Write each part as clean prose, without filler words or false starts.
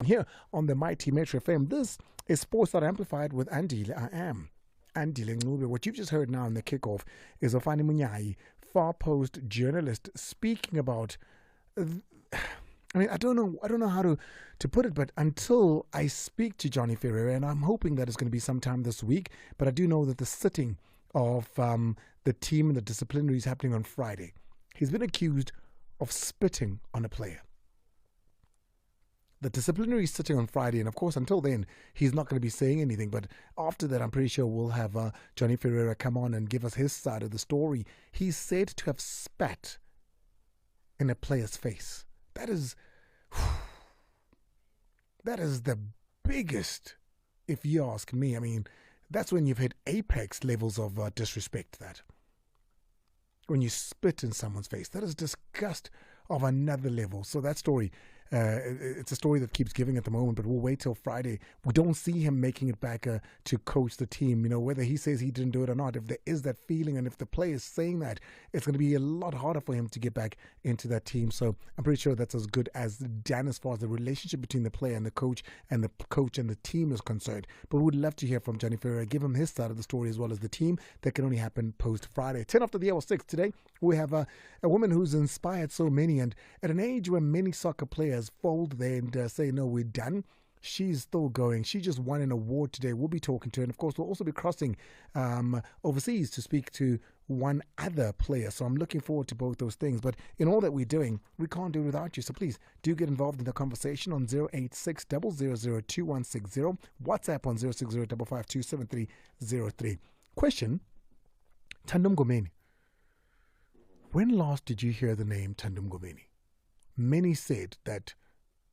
here on the Mighty Metro FM. This is Sports That Amplified with Andile. I am Andile Ncube. What you've just heard now in the kickoff is Mpumi Nyandeni, Far Post journalist, speaking about. I don't know how to put it, but until I speak to Johnny Ferreira, and I'm hoping that it's going to be sometime this week, but I do know that the sitting of the team and the disciplinary is happening on Friday. He's been accused of spitting on a player. The disciplinary is sitting on Friday, and of course, until then, he's not going to be saying anything. But after that, I'm pretty sure we'll have Johnny Ferreira come on and give us his side of the story. He's said to have spat in a player's face. That is the biggest, if you ask me. I mean, that's when you've hit apex levels of disrespect. That when you spit in someone's face, that is disgust of another level. So that story, it's a story that keeps giving at the moment, but we'll wait till Friday. We don't see him making it back to coach the team. You know, whether he says he didn't do it or not, if there is that feeling and if the player is saying that, it's going to be a lot harder for him to get back into that team. So I'm pretty sure that's as good as done as far as the relationship between the player and the coach and the team is concerned. But we'd love to hear from Johnny Ferreira, give him his side of the story as well as the team. That can only happen post Friday. 10 after the hour 6 today, we have a woman who's inspired so many, and at an age where many soccer players fold there and say, no, we're done, she's still going. She just won an award today. We'll be talking to her, and of course we'll also be crossing overseas to speak to one other player. So I'm looking forward to both those things. But in all that we're doing, we can't do it without you. So please do get involved in the conversation on 086 000 2160, WhatsApp on 060 552 7303. Question: Thando Mngomeni. When last did you hear the name Thando Mngomeni? Many said that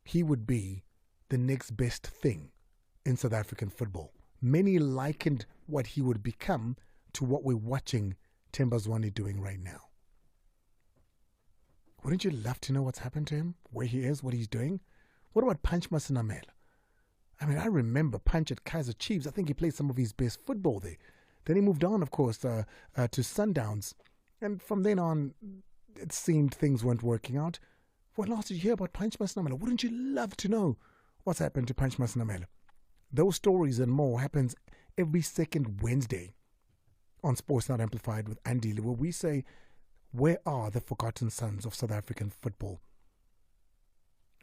he would be the next best thing in South African football. Many likened what he would become to what we're watching Themba Zwane doing right now. Wouldn't you love to know what's happened to him, where he is, what he's doing? What about Punch Masanamela? I mean, I remember Punch at Kaizer Chiefs. I think he played some of his best football there. Then he moved on, of course, to Sundowns. And from then on, it seemed things weren't working out. What last did you hear about Punch Masanamela? Wouldn't you love to know what's happened to Punch Masanamela? Those stories and more happens every second Wednesday on Sports Not Amplified with Andile, where we say, where are the forgotten sons of South African football?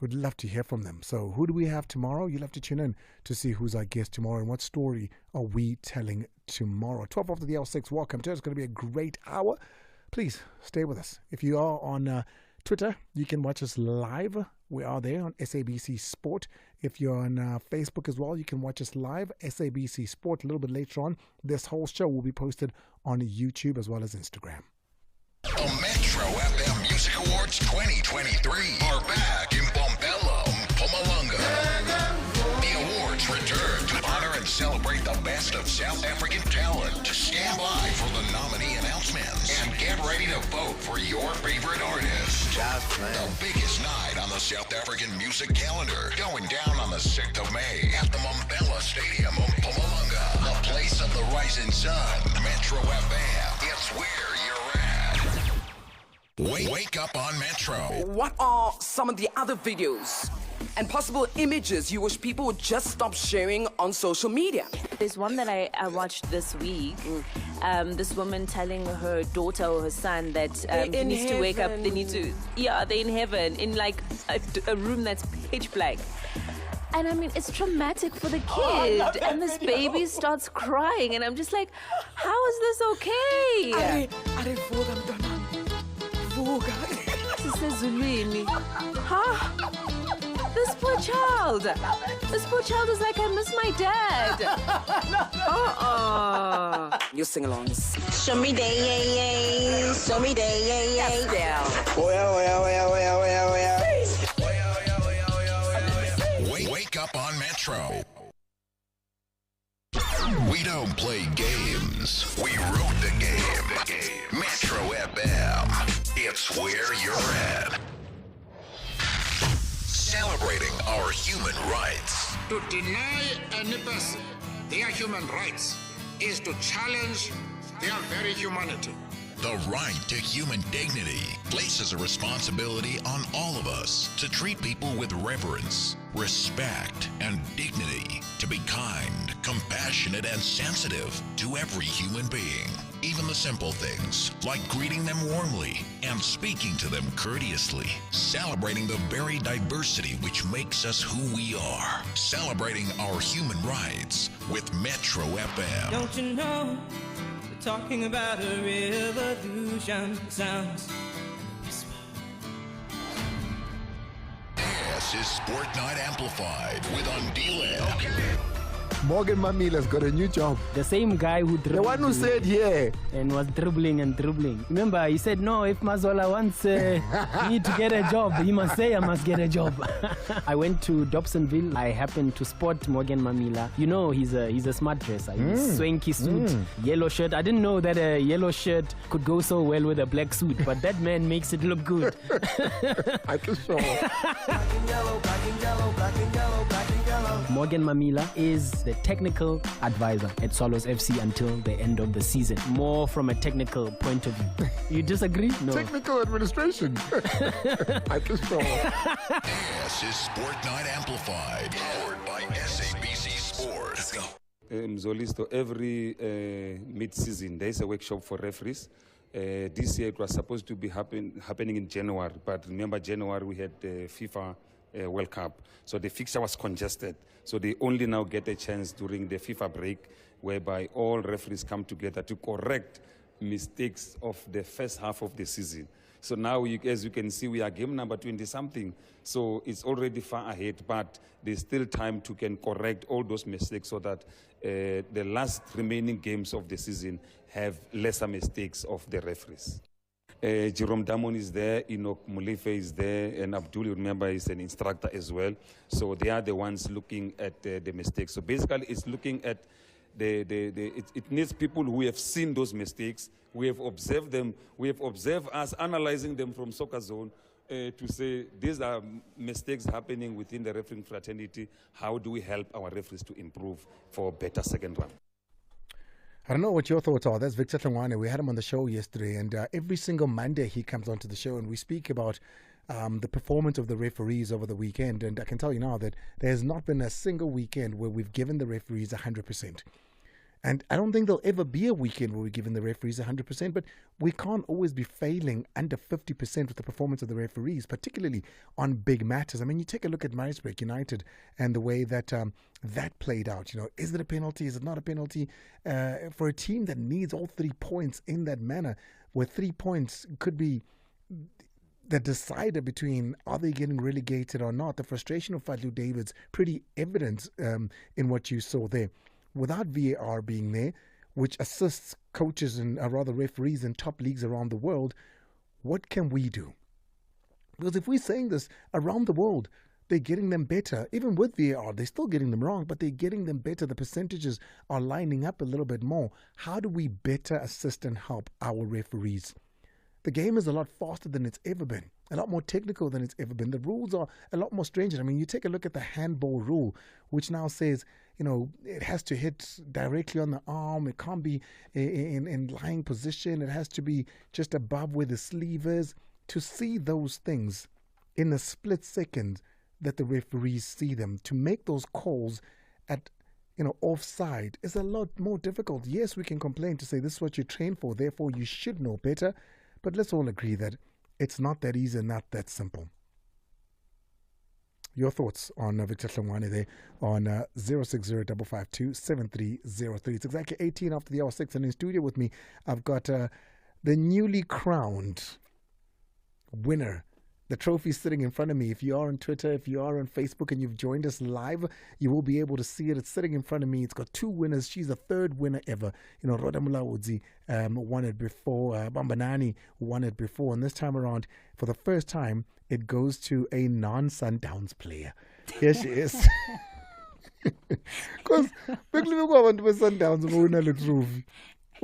We'd love to hear from them. So who do we have tomorrow? You'll have to tune in to see who's our guest tomorrow and what story are we telling tomorrow. 12 after the hour 6, welcome to it. It's going to be a great hour. Please stay with us. If you are on Twitter, you can watch us live. We are there on SABC Sport. If you're on Facebook as well, you can watch us live, SABC Sport. A little bit later on, this whole show will be posted on YouTube as well as Instagram. The Metro FM Music Awards 2023 are back in Bombela, Mpumalanga. The awards return to honor and celebrate the best of South African talent. Stand by for the nominee announcements and get ready to vote for your favorite artist. The biggest night on the South African music calendar, going down on the 6th of May at the Bombela Stadium of Mpumalanga, the place of the rising sun. Metro FM, it's where you're at. Wake up on Metro. What are some of the other videos and possible images you wish people would just stop sharing on social media? There's one that I watched this week. This woman telling her daughter or her son that he needs to wake up. They need to, they're in heaven in like a room that's pitch black. And I mean, it's traumatic for the kid. And this baby starts crying. And I'm just like, how is this okay? Sister Zulwini. Huh? This poor child. This poor child is like, I miss my dad. You sing along. Show me day, show me day, Yeah. Wake up on Metro. We don't play games. We wrote the game. Metro FM. It's where you're at. Celebrating our human rights. To deny any person their human rights is to challenge their very humanity. The right to human dignity places a responsibility on all of us to treat people with reverence, respect, and dignity, to be kind, compassionate, and sensitive to every human being. Even the simple things, like greeting them warmly and speaking to them courteously. Celebrating the very diversity which makes us who we are. Celebrating our human rights with Metro FM. Don't you know, we're talking about a revolution. Sounds. This is Sport Night Amplified with Andile. Okay. Morgan Mamila's got a new job. The same guy who dribbled. The one who said, yeah. And was dribbling and dribbling. Remember, he said, no, if Mazola wants me to get a job, he must say I must get a job. I went to Dobsonville. I happened to spot Morgan Mamila. You know, he's a smart dresser. He's swanky suit, yellow shirt. I didn't know that a yellow shirt could go so well with a black suit, but that man makes it look good. I can show. Morgan Mamila is the technical advisor at Swallows FC until the end of the season. More from a technical point of view. You disagree? No. Technical administration. I can show. This is Sport Night Amplified, powered by SABC Sport. Let's go. Mzolisto, every mid-season there is a workshop for referees. This year it was supposed to be happening in January, but remember January we had the FIFA World Cup, so the fixture was congested. So they only now get a chance during the FIFA break, whereby all referees come together to correct mistakes of the first half of the season. So now, as you can see, we are game number 20-something. So it's already far ahead, but there's still time to can correct all those mistakes so that the last remaining games of the season have lesser mistakes of the referees. Jerome Damon is there, Enoch Mulife is there, and Abdul, remember, is an instructor as well. So they are the ones looking at the mistakes. So basically, it's looking at it needs people who have seen those mistakes. We have observed them. We have observed us analyzing them from Soccer Zone to say these are mistakes happening within the refereeing fraternity. How do we help our referees to improve for a better second round? I don't know what your thoughts are. That's Victor Tlangwane. We had him on the show yesterday, and every single Monday he comes onto the show and we speak about the performance of the referees over the weekend. And I can tell you now that there has not been a single weekend where we've given the referees 100%. And I don't think there'll ever be a weekend where we're giving the referees 100%, but we can't always be failing under 50% with the performance of the referees, particularly on big matters. I mean, you take a look at Maritzburg United and the way that that played out. You know, is it a penalty? Is it not a penalty? For a team that needs all 3 points in that manner, where 3 points could be the decider between are they getting relegated or not, the frustration of Fadlu David's pretty evident in what you saw there. Without VAR being there, which assists coaches and rather referees in top leagues around the world, what can we do? Because if we're saying this around the world, they're getting them better. Even with VAR, they're still getting them wrong, but they're getting them better. The percentages are lining up a little bit more. How do we better assist and help our referees? The game is a lot faster than it's ever been, a lot more technical than it's ever been. The rules are a lot more stringent. I mean, you take a look at the handball rule, which now says, you know, it has to hit directly on the arm. It can't be in lying position. It has to be just above where the sleeve is. To see those things in a split second that the referees see them, to make those calls at, you know, offside is a lot more difficult. Yes, we can complain to say this is what you train for, therefore you should know better. But let's all agree that it's not that easy and not that simple. Your thoughts on Victor Tlangwane there on 060-552-7303. It's exactly 18 after the hour 6, and in studio with me, I've got the newly crowned winner. The trophy sitting in front of me. If you are on Twitter, if you are on Facebook and you've joined us live, you will be able to see it. It's sitting in front of me. It's got 2 winners. She's the 3rd winner ever. You know, Roda Mulaudzi won it before. Bambanani won it before. And this time around, for the first time, it goes to a non-Sundowns player. Here she is. Because Sundowns won the trophy.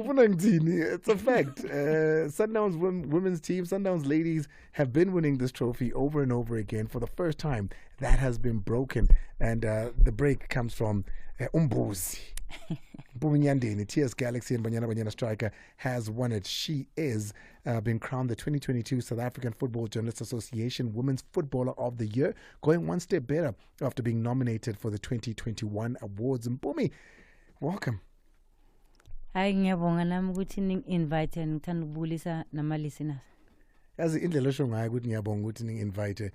It's a fact. Sundowns women's team, Sundowns ladies have been winning this trophy over and over again. For the first time, that has been broken. And the break comes from Mpumi Nyandeni, TS Galaxy and Banyana Banyana striker, has won it. She is been crowned the 2022 South African Football Journalists Association Women's Footballer of the Year, going one step better after being nominated for the 2021 awards. Mpumi, welcome. Hayi ngiyabonga nami ukuthi ningi-invite ngithanda ukubulisa nama-listeners. Yazi indlela esho ngayo ukuthi ngiyabonga ukuthi ningi-invite.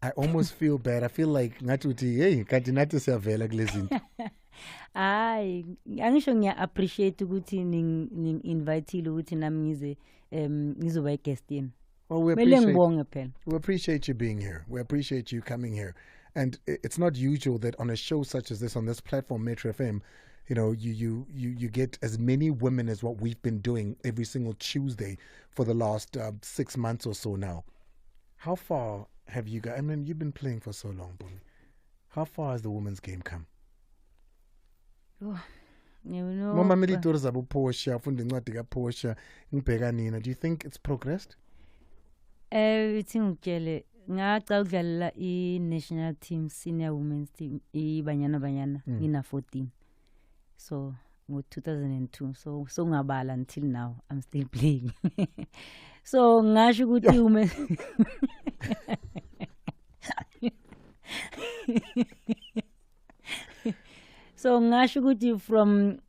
I almost feel bad. I feel like ngathi uthi hey kanti nathi siyavela kulezinto. Hayi angisho ngiya-appreciate ukuthi ningi-inviteile ukuthi nami ngize ngizoba i-guest yenu. Well, we appreciate you being here. We appreciate you coming here. And it's not usual that on a show such as this, on this platform, Metro FM, you know, you get as many women as what we've been doing every single Tuesday for the last 6 months or so now. How far have you guys, I mean, you've been playing for so long, Mpumi. How far has the women's game come? Oh, you know. Do you think it's progressed? Everything ngitshele ngaqala ukudlalela i-national team senior women's team Banyana Banyana ngina 14. So ngo-2002 so ngabala until now I'm still playing. So ngasho ukuthi women So ngasho ukuthi from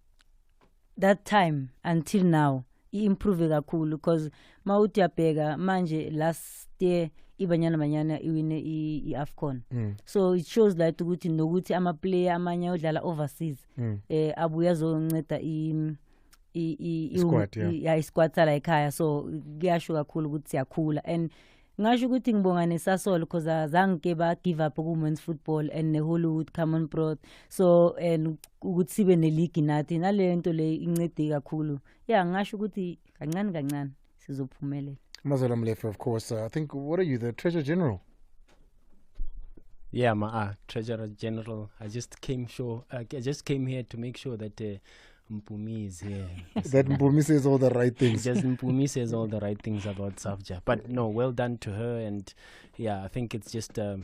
that time until now improve kakhulu because mawuthi yabheka manje last year iBanyana Banyana iwine iAfcon. So it shows that ukuthi nokuthi ama player amanye odlala overseas abuya zonceda isquad la ekhaya, so kuyasho kakhulu ukuthi siyakhula. And ngasho ukuthi ngibonga neSasol because azange ke ba give up women's football and neHollywood Common Pro, so and ukuthi sibe neleague nathi nale nto le incede kakhulu. Yeah, ngasho ukuthi kancane kancane sizophumelela. Mazala Mlefe, of course. I think, what are you, the Treasurer General? Yeah, Treasurer General. I just came here to make sure that Mpumi is here. That Mpumi says all the right things. Just Mpumi says all the right things about SAFJA. But no, well done to her, and yeah, I think it's just a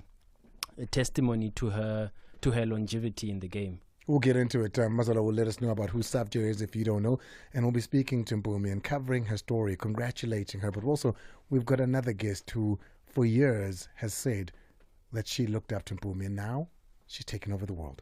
testimony to her longevity in the game. We'll get into it. Mazala will let us know about who SAFJA is if you don't know. And we'll be speaking to Mpumi and covering her story, congratulating her. But also, we've got another guest who, for years, has said that she looked up to Mpumi. And now, she's taken over the world.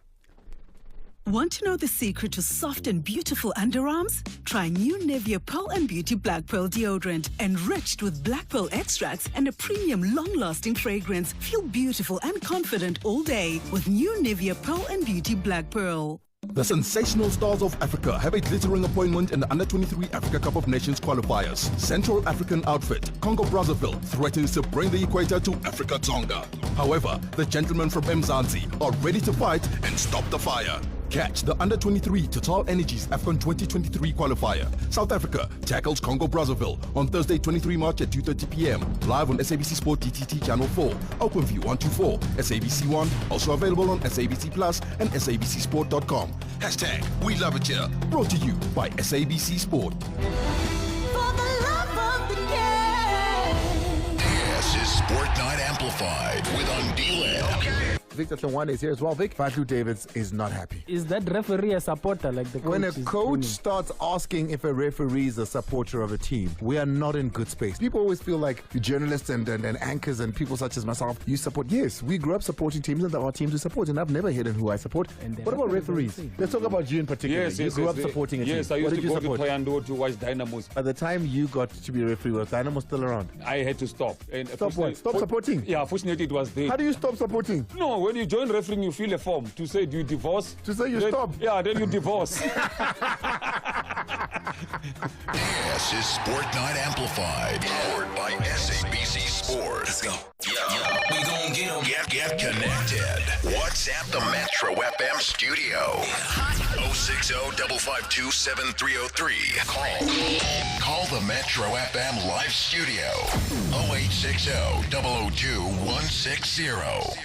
Want to know the secret to soft and beautiful underarms? Try new Nivea Pearl and Beauty Black Pearl deodorant, enriched with black pearl extracts and a premium long-lasting fragrance. Feel beautiful and confident all day with new Nivea Pearl and Beauty Black Pearl. The sensational stars of Africa have a glittering appointment in the Under-23 Africa Cup of Nations qualifiers. Central African outfit, Congo-Brazzaville, threatens to bring the equator to Africa Tonga. However, the gentlemen from Mzansi are ready to fight and stop the fire. Catch the Under-23 Total Energies AFCON 2023 qualifier. South Africa tackles Congo-Brazzaville on Thursday, 23 March at 2:30 p.m. Live on SABC Sport DTT Channel 4, OpenView 124, SABC 1, also available on SABC Plus and SABCSport.com. Hashtag We Love It Here. Brought to you by SABC Sport. This is Sport Night Amplified with Andile. Victor Tlongwane is here as well. Vic, Fatu Davids is not happy. Is that referee a supporter like the coach? When a coach starts asking if a referee is a supporter of a team, we are not in good space. People always feel like journalists and anchors and people such as myself, you support. Yes, we grew up supporting teams and there are teams we support, and I've never hidden who I support. What about referees? Let's talk about you in particular. Yes, you grew up supporting a team. Yes, I used to go to Toyando to watch Dynamos. By the time you got to be a referee, was Dynamo still around? I had to stop. And stop what? Stop supporting? Yeah, fortunately it was there. How do you stop supporting? No, when you join refereeing, you fill a form to say, do you divorce? To say you stop? Yeah, then you divorce. This is Sport Night Amplified, powered by SABC Sport. Let's go. Yeah, we gon' get them. Get connected. WhatsApp the Metro FM studio. 060-552-7303. Call the Metro FM live studio. 0860-002-160.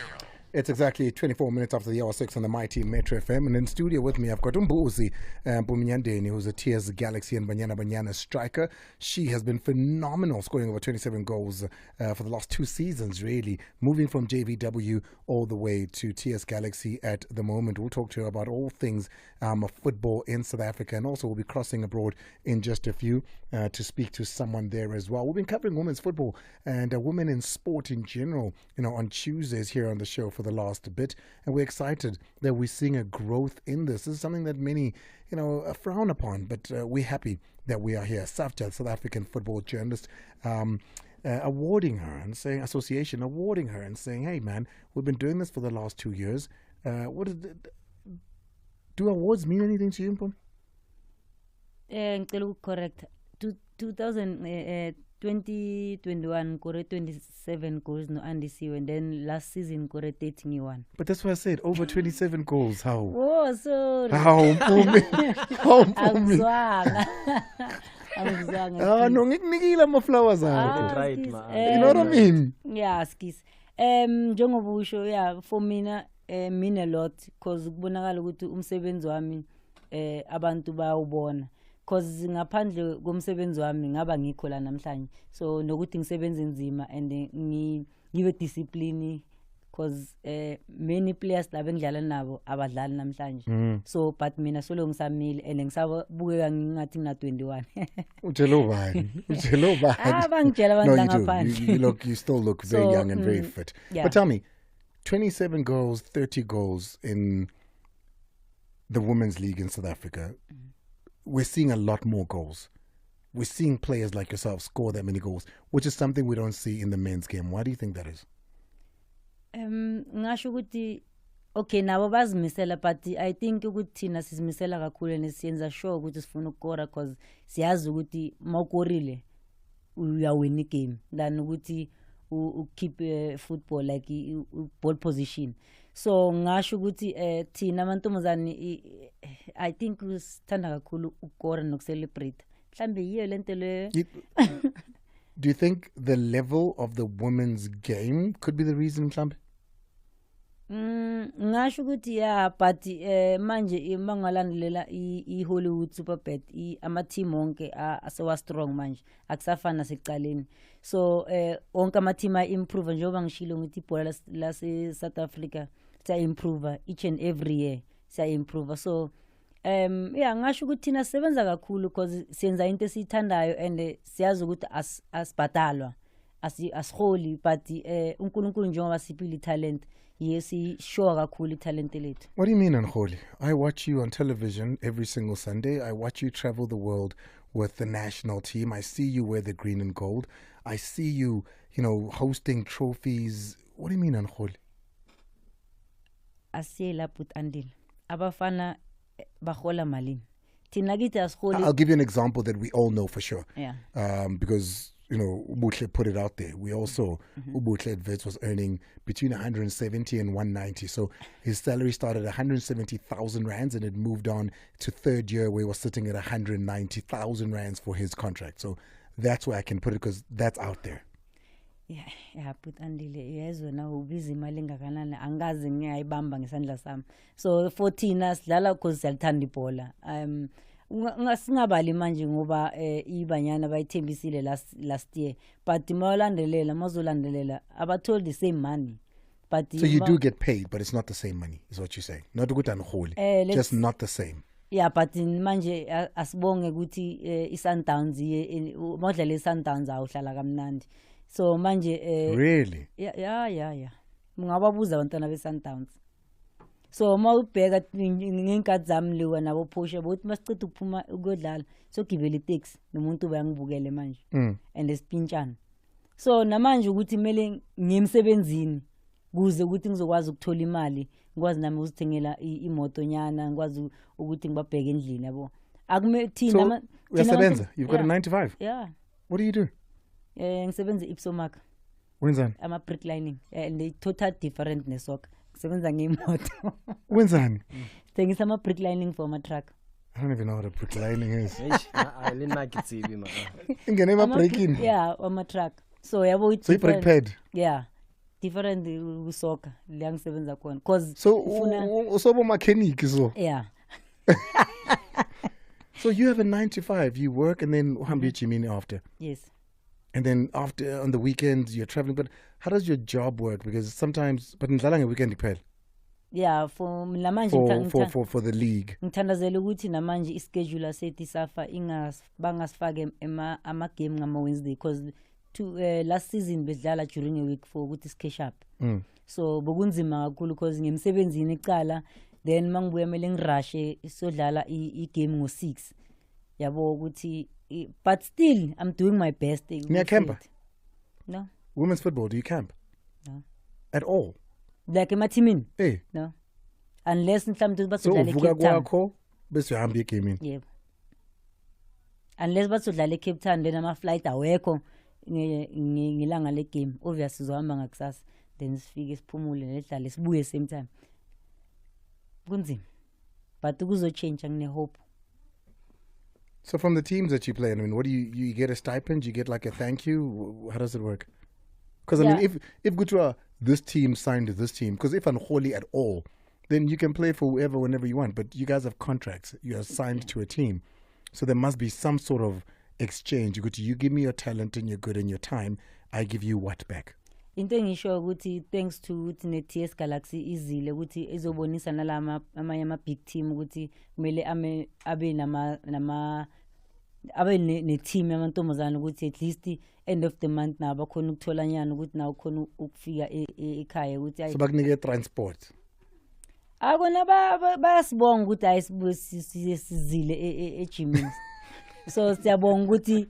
It's exactly 24 minutes after the hour 6 on the mighty Metro FM. And in studio with me, I've got Mpumi Nyandeni, who's a Tears Galaxy and Banyana Banyana striker. She has been phenomenal, scoring over 27 goals for the last 2 seasons, really. Moving from JVW all the way to Tears Galaxy at the moment. We'll talk to her about all things of football in South Africa. And also we'll be crossing abroad in just a few to speak to someone there as well. We've been covering women's football and women in sport in general, on Tuesdays here on the show for the last bit, and we're excited that we're seeing a growth in this. This is something that many, frown upon, but we're happy that we are here. SAFJA, South African Football Journalist, awarding her and saying, association awarding her and saying, hey man, we've been doing this for the last 2 years. Do awards mean anything to you, Mpumi? Correct. 2021 kore 27 goals no andisiwe, and then last season kore 31. But that's what I said, over 27 goals. How? Oh, sorry. How, Mpumi? How, Mpumi? Angizwanga. No, ngikunikile ama-flowers akho. Right, You know what I mean? Yeah, skis. Njengoba usho, yeah, for mina mean a lot, because kubonakala ukuthi umsebenzi wami abantu bayawubona. Because ngaphandle komsebenzi wami ngaba ngikho la namhlanje, so nokuthi ngisebenze nzima and ngibe discipline, because many players la bengidlala nabo abadlali namhlanje. So but mina solo ngisamile and ngisabukeka ngingathi ngina 21. Utshelo bani? Bangitshela No, ngaphandle. you still look very young and very fit. Yeah. But tell me, 27 goals, 30 goals in the Women's League in South Africa. We're seeing a lot more goals. We're seeing players like yourself score that many goals, which is something we don't see in the men's game. Why do you think that is? Ngasho ukuthi okay nabo bazimisela, but I think ukuthi thina sizimisela kakhulu nesiyenza sure ukuthi sifuna ukukora, because siyazi ukuthi mawukorile uyawin igame than ukuthi keep football like ball position. So ngasho ukuthi thina amantombazane I think usithanda kakhulu ukukora nokucelebrate. Mhlambe yiyo lento le. Do you think the level of the women's game could be the reason, mhlambe? Ngasho ukuthi yeah, but manje mangalandelela i-Hollywood Superbet ama team onke asewa strong manje akusafana secaleni. So onke ama team improve njengoba ngishilo ngithi ibhola la South Africa siya improve each and every year, siya improve. So yeah, ngasho ukuthi thina sebenza kakhulu because siyenza into esithandayo and siyazi ukuthi asibhatalwa asiholi, but uNkulunkulu njengoba sipile talent. Yes, sure kakhulu talent lethu. What do you mean, Anholi? I watch you on television every single Sunday. I watch you travel the world with the national team. I see you wear the green and gold. I see you, hosting trophies. What do you mean, Anholi? Asiyela put Andile. Abafana bahola malini. Thina kithi asiholi. I'll give you an example that we all know for sure. Yeah. Because Ubuhle put it out there. We also, Ubuhle at Wits was earning between 170 and 190. So his salary started at 170,000 rands and it moved on to third year where he was sitting at 190,000 rands for his contract. So that's where I can put it because that's out there. Yeah, put Andile. Yes, na ubizi imali ngakanani angazi ngiyayibamba ngesandla sami. So 14 sidlala because siyalithanda ibhola. Ngasingabali manje ngoba ibanyana bayithembisile last year, but mazolandelela abatholi the same money. But so you do get paid, but it's not the same money, is what you're saying. Not ukuthi anholi, just not the same. Yeah, but manje asibonge ukuthi iSundowns modlala iSundowns awuhlala kamnandi. So manje really? Yeah. Mungababuza abantwana beSundowns. So mawubheka ngenkathi zami liwa nabo phosha bothi masiceda ukuphuma ukudlala so gibele taxi nomuntu bayangibukele manje and esipintshana. So namanje ukuthi kumele ngiyemsebenzini kuze ukuthi ngizokwazi ukuthola imali, ngikwazi nami ukuzithengela imoto nyana, ngikwazi ukuthi ngibabheke endlini yabo. Akume thina uyasebenza, you've got a 9 to 5. Yeah. What do you do? Ngisebenza Ipsomark. Wenzani? Ama brick lining and they total different nesoka. Sebenza ngemoto. Wenzani? Thengisa ama brick lining for my truck. I don't even know what a brick lining is. I didn't like it, Sibi, man. Ingene ma breaking. Yeah, on my truck. So yabo So you brake pad? Yeah. different soccer liyangisebenza khona cause so usobo mechanic so yeah. So you have a 9 to 5, you work and then uhambe gym after. Yes. And then after on the weekends you're traveling, but how does your job work? Because sometimes but nidlala ngeweekend kuphela. Yeah, for manje for the league. Ngithandazela ukuthi namanje ischedule asethi SAFJA bangasifake ama game ngama Wednesday because last season bedlala during a week for ukuthi cash up. So bokunzima kakhulu because ngemsebenzini ecala then mangibuya mele ngirashe sodlala igame ngo6. Yabo ukuthi but still I'm doing my best. Niya camp? No. Women's football, do you camp? No. At all? Like emathimini? Hey. No. Unless mhlawumbe basodlala eCape Town. So uvuka kwakho bese uhamba igame. Yebo. Unless basodlala eCape Town then ama flight awekho ngilanga le game. Obviously uzohamba ngakusasa then sifike siphumule nedlala sibuye same time. Kunzima. But kuzo change ngine hope. So from the teams that you play, I mean, what do you get a stipend? You get like a thank you? How does it work? Because I mean, if Gutua, this team signed to this team, because if unholy at all, then you can play for whoever, whenever you want. But you guys have contracts. You are signed to a team. So there must be some sort of exchange. You give me your talent and your good and your time. I give you what back? Into engisho ukuthi thanks to ukuthi ne-TS Galaxy izile ukuthi izobonisa nalama ama big team ukuthi kumele abe ne team yamantombazana ukuthi at least end of the month na bakhona ukuthola nyana ukuthi na ukhona ukufika ekhaya ukuthi so bakunike transport akona bayasibonga ukuthi ayisizile ejimini so siyabonga ukuthi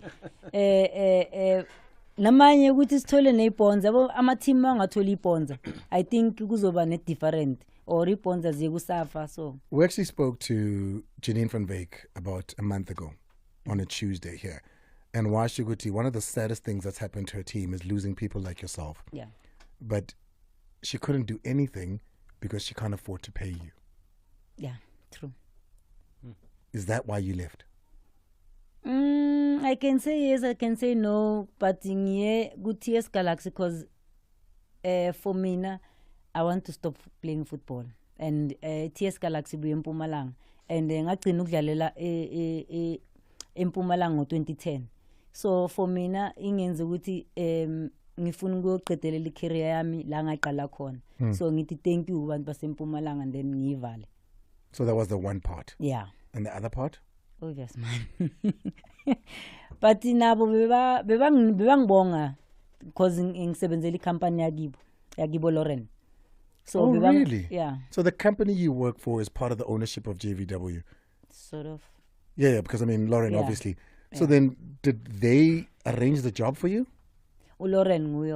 namanye ukuthi sithole neibonds ama team angathola ibonds I think kuzoba ne different or ibonds aziye kusafa. So we actually spoke to Janine van Wyk about a month ago on a Tuesday here, and Washuguti, one of the saddest things that's happened to her team is losing people like yourself. Yeah, but she couldn't do anything because she can't afford to pay you. Yeah, true. Is that why you left? I can say yes, I can say no, but in good TS Galaxy because for me na, I want to stop playing football and TS Galaxy buye eMpumalanga and ngagcina ukudlalela eMpumalanga ngo2010. So for me na ingenze ukuthi ngifuna ukuyoqedelela icareer yami la ngaqala khona. So ngithi thank you abantu baseMpumalanga and then ngiyivale. So that was the one part. Yeah. And the other part? Obvious man. But nabo bebangibonga because ngisebenzela icompany yagibo Lauren. So really? Yeah. So the company you work for is part of the ownership of JVW? Sort of. Yeah, because I mean Lauren obviously. So then did they arrange the job for you? Lauren nguye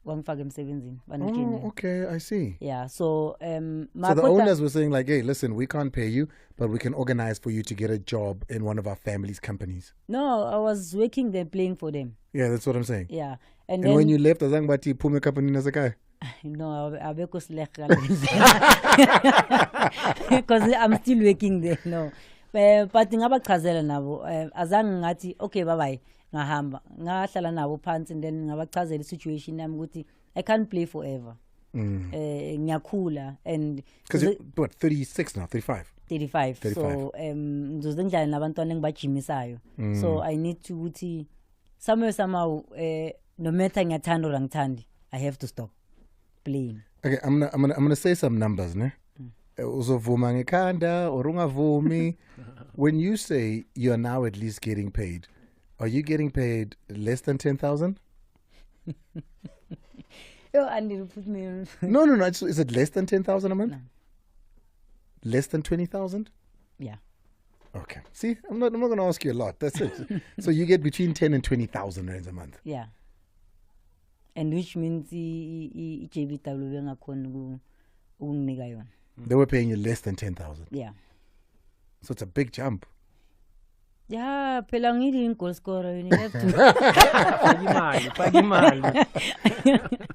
wangifaka emsebenzini. Oh, okay, I see. Yeah, so so the owners were saying like, hey, listen, we can't pay you, but we can organize for you to get a job in one of our family's companies. No, I was working there playing for them. Yeah, that's what I'm saying. Yeah. And then, when you left, azang bati Mpumi company na sakai. No, abeko sleka because I'm still working there. No. But ngabachazela nabo azange ngathi okay bye bye ngahamba ngahlala nabo phansi and then ngabachazela situation yami ukuthi I can't play forever. Ngiyakhula and because what 36 now 35 so ngizozendlala nabantwana engibajimisayo so I need to ukuthi somehow no matter ngiyathanda or angithandi I have to stop playing. Okay, I'm gonna say some numbers, ne? Uzovuma ngekhanda or ungavumi. When you say you're now at least getting paid, are you getting paid less than 10,000? I need to put me on. No. Is it less than 10,000 a month? No. Less than 20,000? Yeah. Okay. See, I'm not going to ask you a lot. That's it. So you get between 10 and 20,000 rands a month. Yeah. And which means JVW ngakhona ukunginika yona. They were paying you less than 10,000. Yeah. So it's a big jump. Yeah, phela ngidi goal scorer you have to.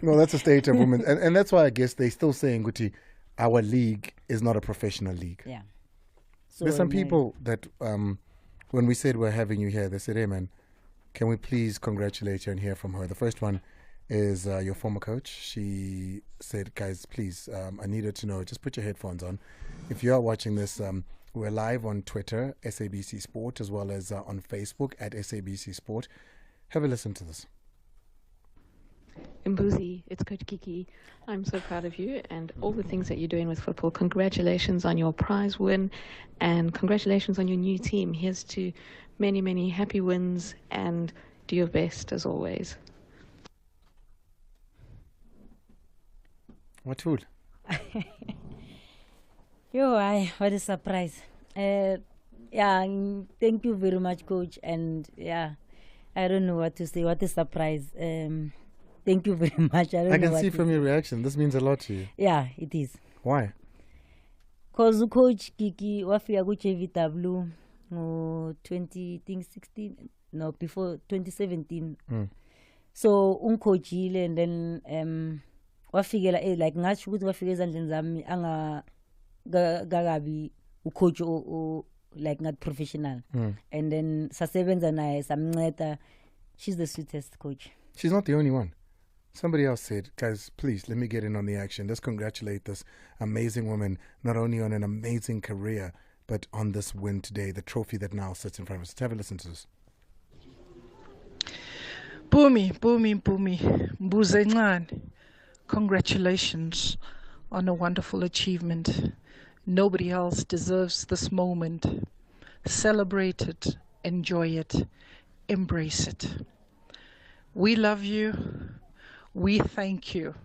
No, that's a state of women. And that's why I guess they're still saying, Guti, our league is not a professional league. Yeah. So there's some people that, when we said we're having you here, they said, hey man, can we please congratulate you and hear from her? The first one is your former coach. She said, guys, please, I needed to know, just put your headphones on. If you are watching this, we're live on Twitter, SABC Sport, as well as on Facebook at SABC Sport. Have a listen to this. Mbuzi, it's Coach Kiki. I'm so proud of you and all the things that you're doing with football. Congratulations on your prize win and congratulations on your new team. Here's to many, many happy wins and do your best as always. What food? What a surprise. Thank you very much, Coach. And I don't know what to say. What a surprise. Thank you very much. I can see from your reaction, this means a lot to you. Yeah, it is. Why? Because Coach Kiki wafika ku JVW 2016, no, before 2017. So uncoachile and then wafika like ngasho ukuthi wafika ezandleni zami anga gagabi ucoach o like not professional. And then sasebenza naye samnceda. She's the sweetest coach. She's not the only one. Somebody else said, guys, please, let me get in on the action. Let's congratulate this amazing woman, not only on an amazing career, but on this win today, the trophy that now sits in front of us. Let's have a listen to this. Mpumi, Mbuze Ncane. Congratulations on a wonderful achievement. Nobody else deserves this moment. Celebrate it, enjoy it, embrace it. We love you. We thank you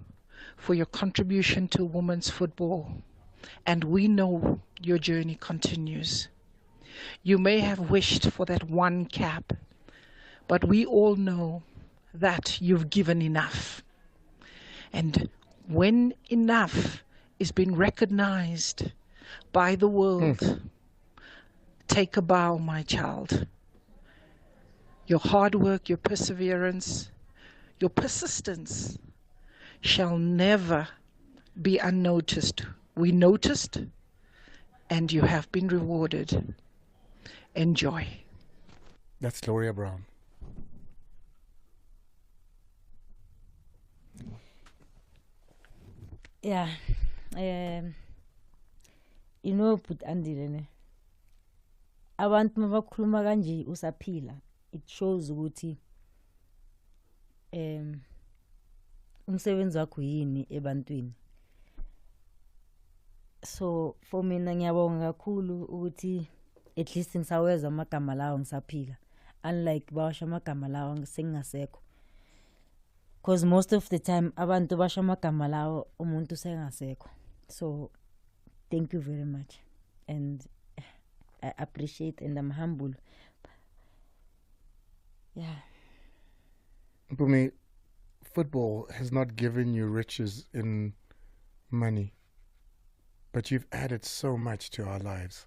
for your contribution to women's football, and we know your journey continues. You may have wished for that one cap, but we all know that you've given enough. And when enough is being recognized by the world, take a bow, my child. Your hard work, your perseverance, your persistence shall never be unnoticed. We noticed, and you have been rewarded. Enjoy. That's Gloria Brown. Yeah. You know, put Andile ne. Abantu mabakhuluma kanje usaphila. It shows ukuthi umsebenzi wakho yini ebantwini. So for mina ngiyabonga kakhulu ukuthi at least ngisaweza amagama lawo ngisaphila, unlike bawasha amagama lawo ngisengasekho, because most of the time abantu basha amagama lawo umuntu sengasekho. So thank you very much, and I appreciate and I'm humble. Yeah. Mpumi, football has not given you riches in money, but you've added so much to our lives.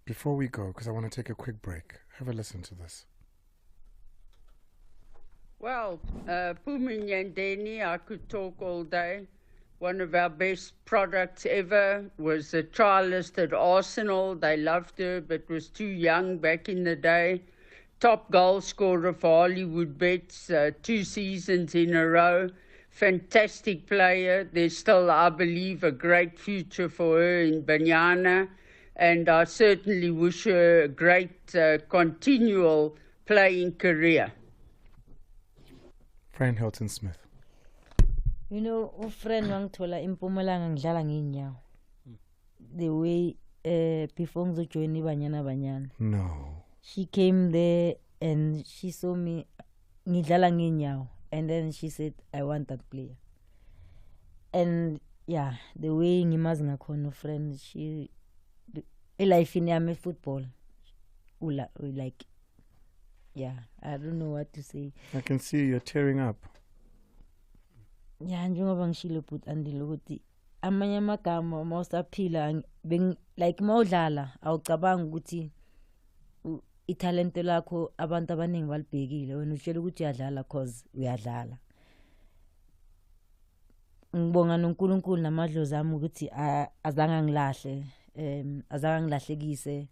Before we go, because I want to take a quick break, have a listen to this. Well, Mpumi Nyandeni, I could talk all day. One of our best products ever was a trialist at Arsenal. They loved her, but was too young back in the day. Top goal scorer for Hollywood Bets, 2 seasons in a row. Fantastic player. There's still, I believe, a great future for her in Banyana. And I certainly wish her a great continual playing career. Fran Hilton Smith. You know, a friend wangithola eMpumalanga ngidlala ngeenyawo. The way before ngizojoin Banyana Banyana. No. She came there and she saw me ngidlala ngeenyawo, and then she said I want that player. And yeah, the way ngimazi ngakhona friend, she life in yami football. Like, yeah, I don't know what to say. I can see you're tearing up. Yeah, njengoba ngishilo but Andile ukuthi amanye amagama mawusaphila like mawudlala awucabanga ukuthi italente lakho abantu abaningi balibhekile, wena utshela ukuthi uyadlala cause uyadlala. Ngibonga noNkulunkulu namadlozi ami ukuthi azange ngilahle, azange ngilahlekise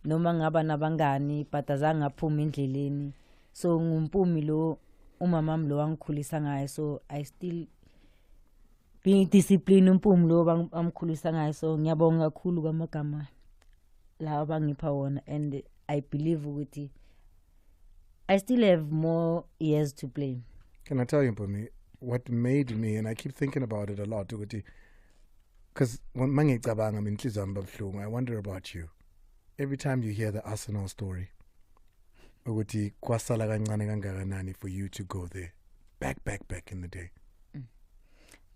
noma ngaba nabangani but azange aphuma endleleni. So ngumpumi lo umamam lo wangikhulisa ngayo, so I still being disciplined Mpumi lo amkhulisa ngayo, so ngiyabonga kakhulu kwamagama la bangipha wona, and I believe ukuthi I still have more years to play. Can I tell you, Mpumi, what made me, and I keep thinking about it a lot, because when I wonder about you. Every time you hear the Arsenal story, ukuthi kwasala kancane kangakanani for you to go there, back in the day.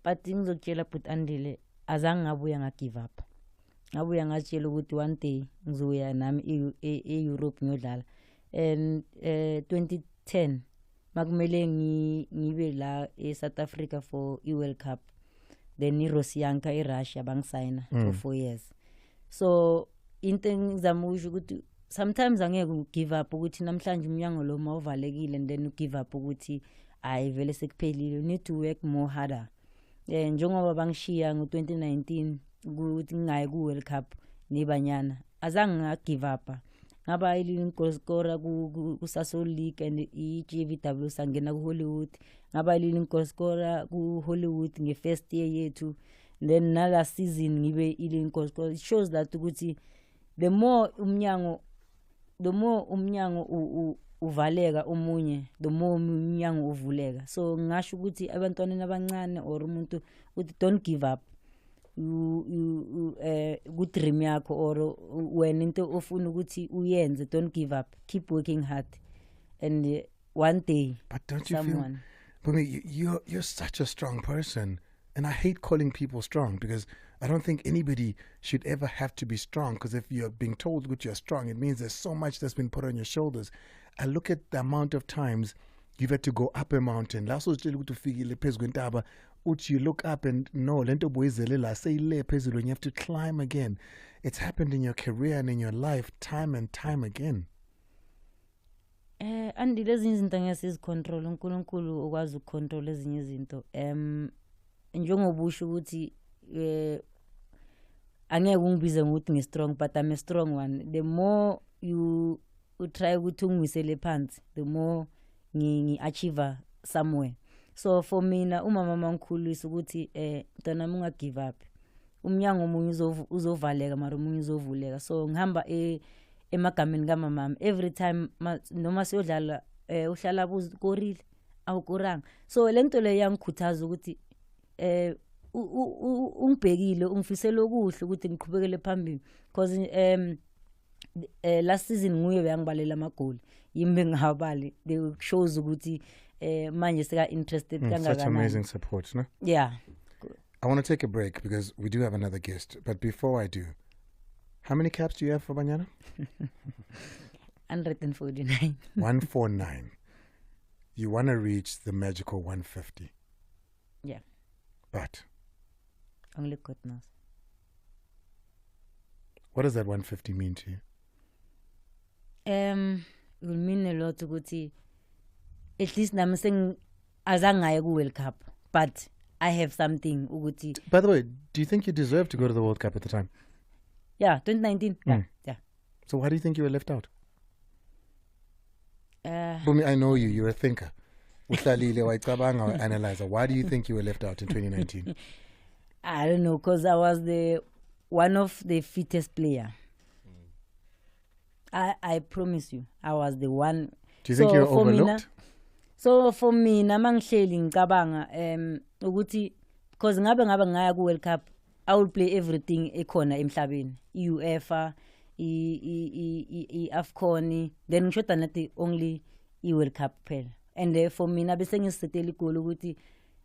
But ngizokutshela but Andile, azange ngabuya nga give up. Ngabuya ngatshela ukuthi one day ngizoya nami e-Europe ngiyodlala. And 2010 makumele ngibe la e-South Africa for i-World Cup. Then i-Rosianka e-Russia bangisigna for 4 years. So into engizama ukusho ukuthi sometimes angeke give up ukuthi namhlanje umnyango lo mawuvalekile and then give up ukuthi ayi vele sekuphelile. You need to work more harder. Njengoba bangishiya ngo-2019 ukuthi ngingayi ku-World Cup neBanyana, azange nga give up. Ngaba i-leading goal scorer ku-Sasol League and i-GVW sangena ku-Hollywood. Ngaba i-leading goal scorer ku-Hollywood nge-first year yethu. Then nala season ngibe i-leading goal scorer. It shows that ukuthi the more umnyango uvaleka omunye, the more umnyango uvuleka. So ngasho ukuthi abantwana abancane or umuntu uthi don't give up. Good dream yakho or when into ofuna ukuthi uyenze, don't give up. Keep working hard, and one day. But don't you feel, Mpumi, you're such a strong person, and I hate calling people strong because I don't think anybody should ever have to be strong, because if you're being told that you're strong, it means there's so much that's been put on your shoulders. I look at the amount of times you've had to go up a mountain. You look up and no, and you have to climb again. It's happened in your career and in your life time and time again. And lezinye izinto ngiyasizicontrol, uNkulunkulu ukwazi ukucontrol ezinye izinto. Njengobusho ukuthi angeke ungibize ngokuthi ngi-strong, but I'm a strong one. The more you try ukuthi ungiwisele phansi, the more ngi-achieve somewhere. So for mina umama mangikhulisa ukuthi mntwana munga give up. Umnyango omunye uzovaleka mara omunye uzovuleka. So ngihamba emagameni kamama. Every time noma siyodlala uhlala bukorile awukoranga. So lento le yangikhuthaza ukuthi ungibhekile ungifisela okuhle ukuthi ngiqhubekele phambili, because last season nguye beyangibalela amagoli yimbe ngabali. They shows ukuthi manje sika interested kangakanani. Such amazing support, no? Yeah. I want to take a break because we do have another guest, but before I do, how many caps do you have for Banyana? 149. 149. You want to reach the magical 150. Yeah. But only God knows. What does that 150 mean to you? It will mean a lot to Guti. At least I'm saying azangaye ku World Cup, but I have something Uguti. By the way, do you think you deserved to go to the World Cup at the time? Yeah, 2019. Yeah. So why do you think you were left out? Mpumi, I know you. You're a thinker. Analyzer. Why do you think you were left out in 2019? I don't know, because I was one of the fittest player. I promise you, I was the one. Do you think you were overlooked? So for me, namangihleli ngicabanga ukuthi because ngabe ngaya ku World Cup, I will play everything ekhona emhlabeni. UEFA, AFCON, then ngishoda nathi only World Cup phela. And for mina bese ngisetela igoli ukuthi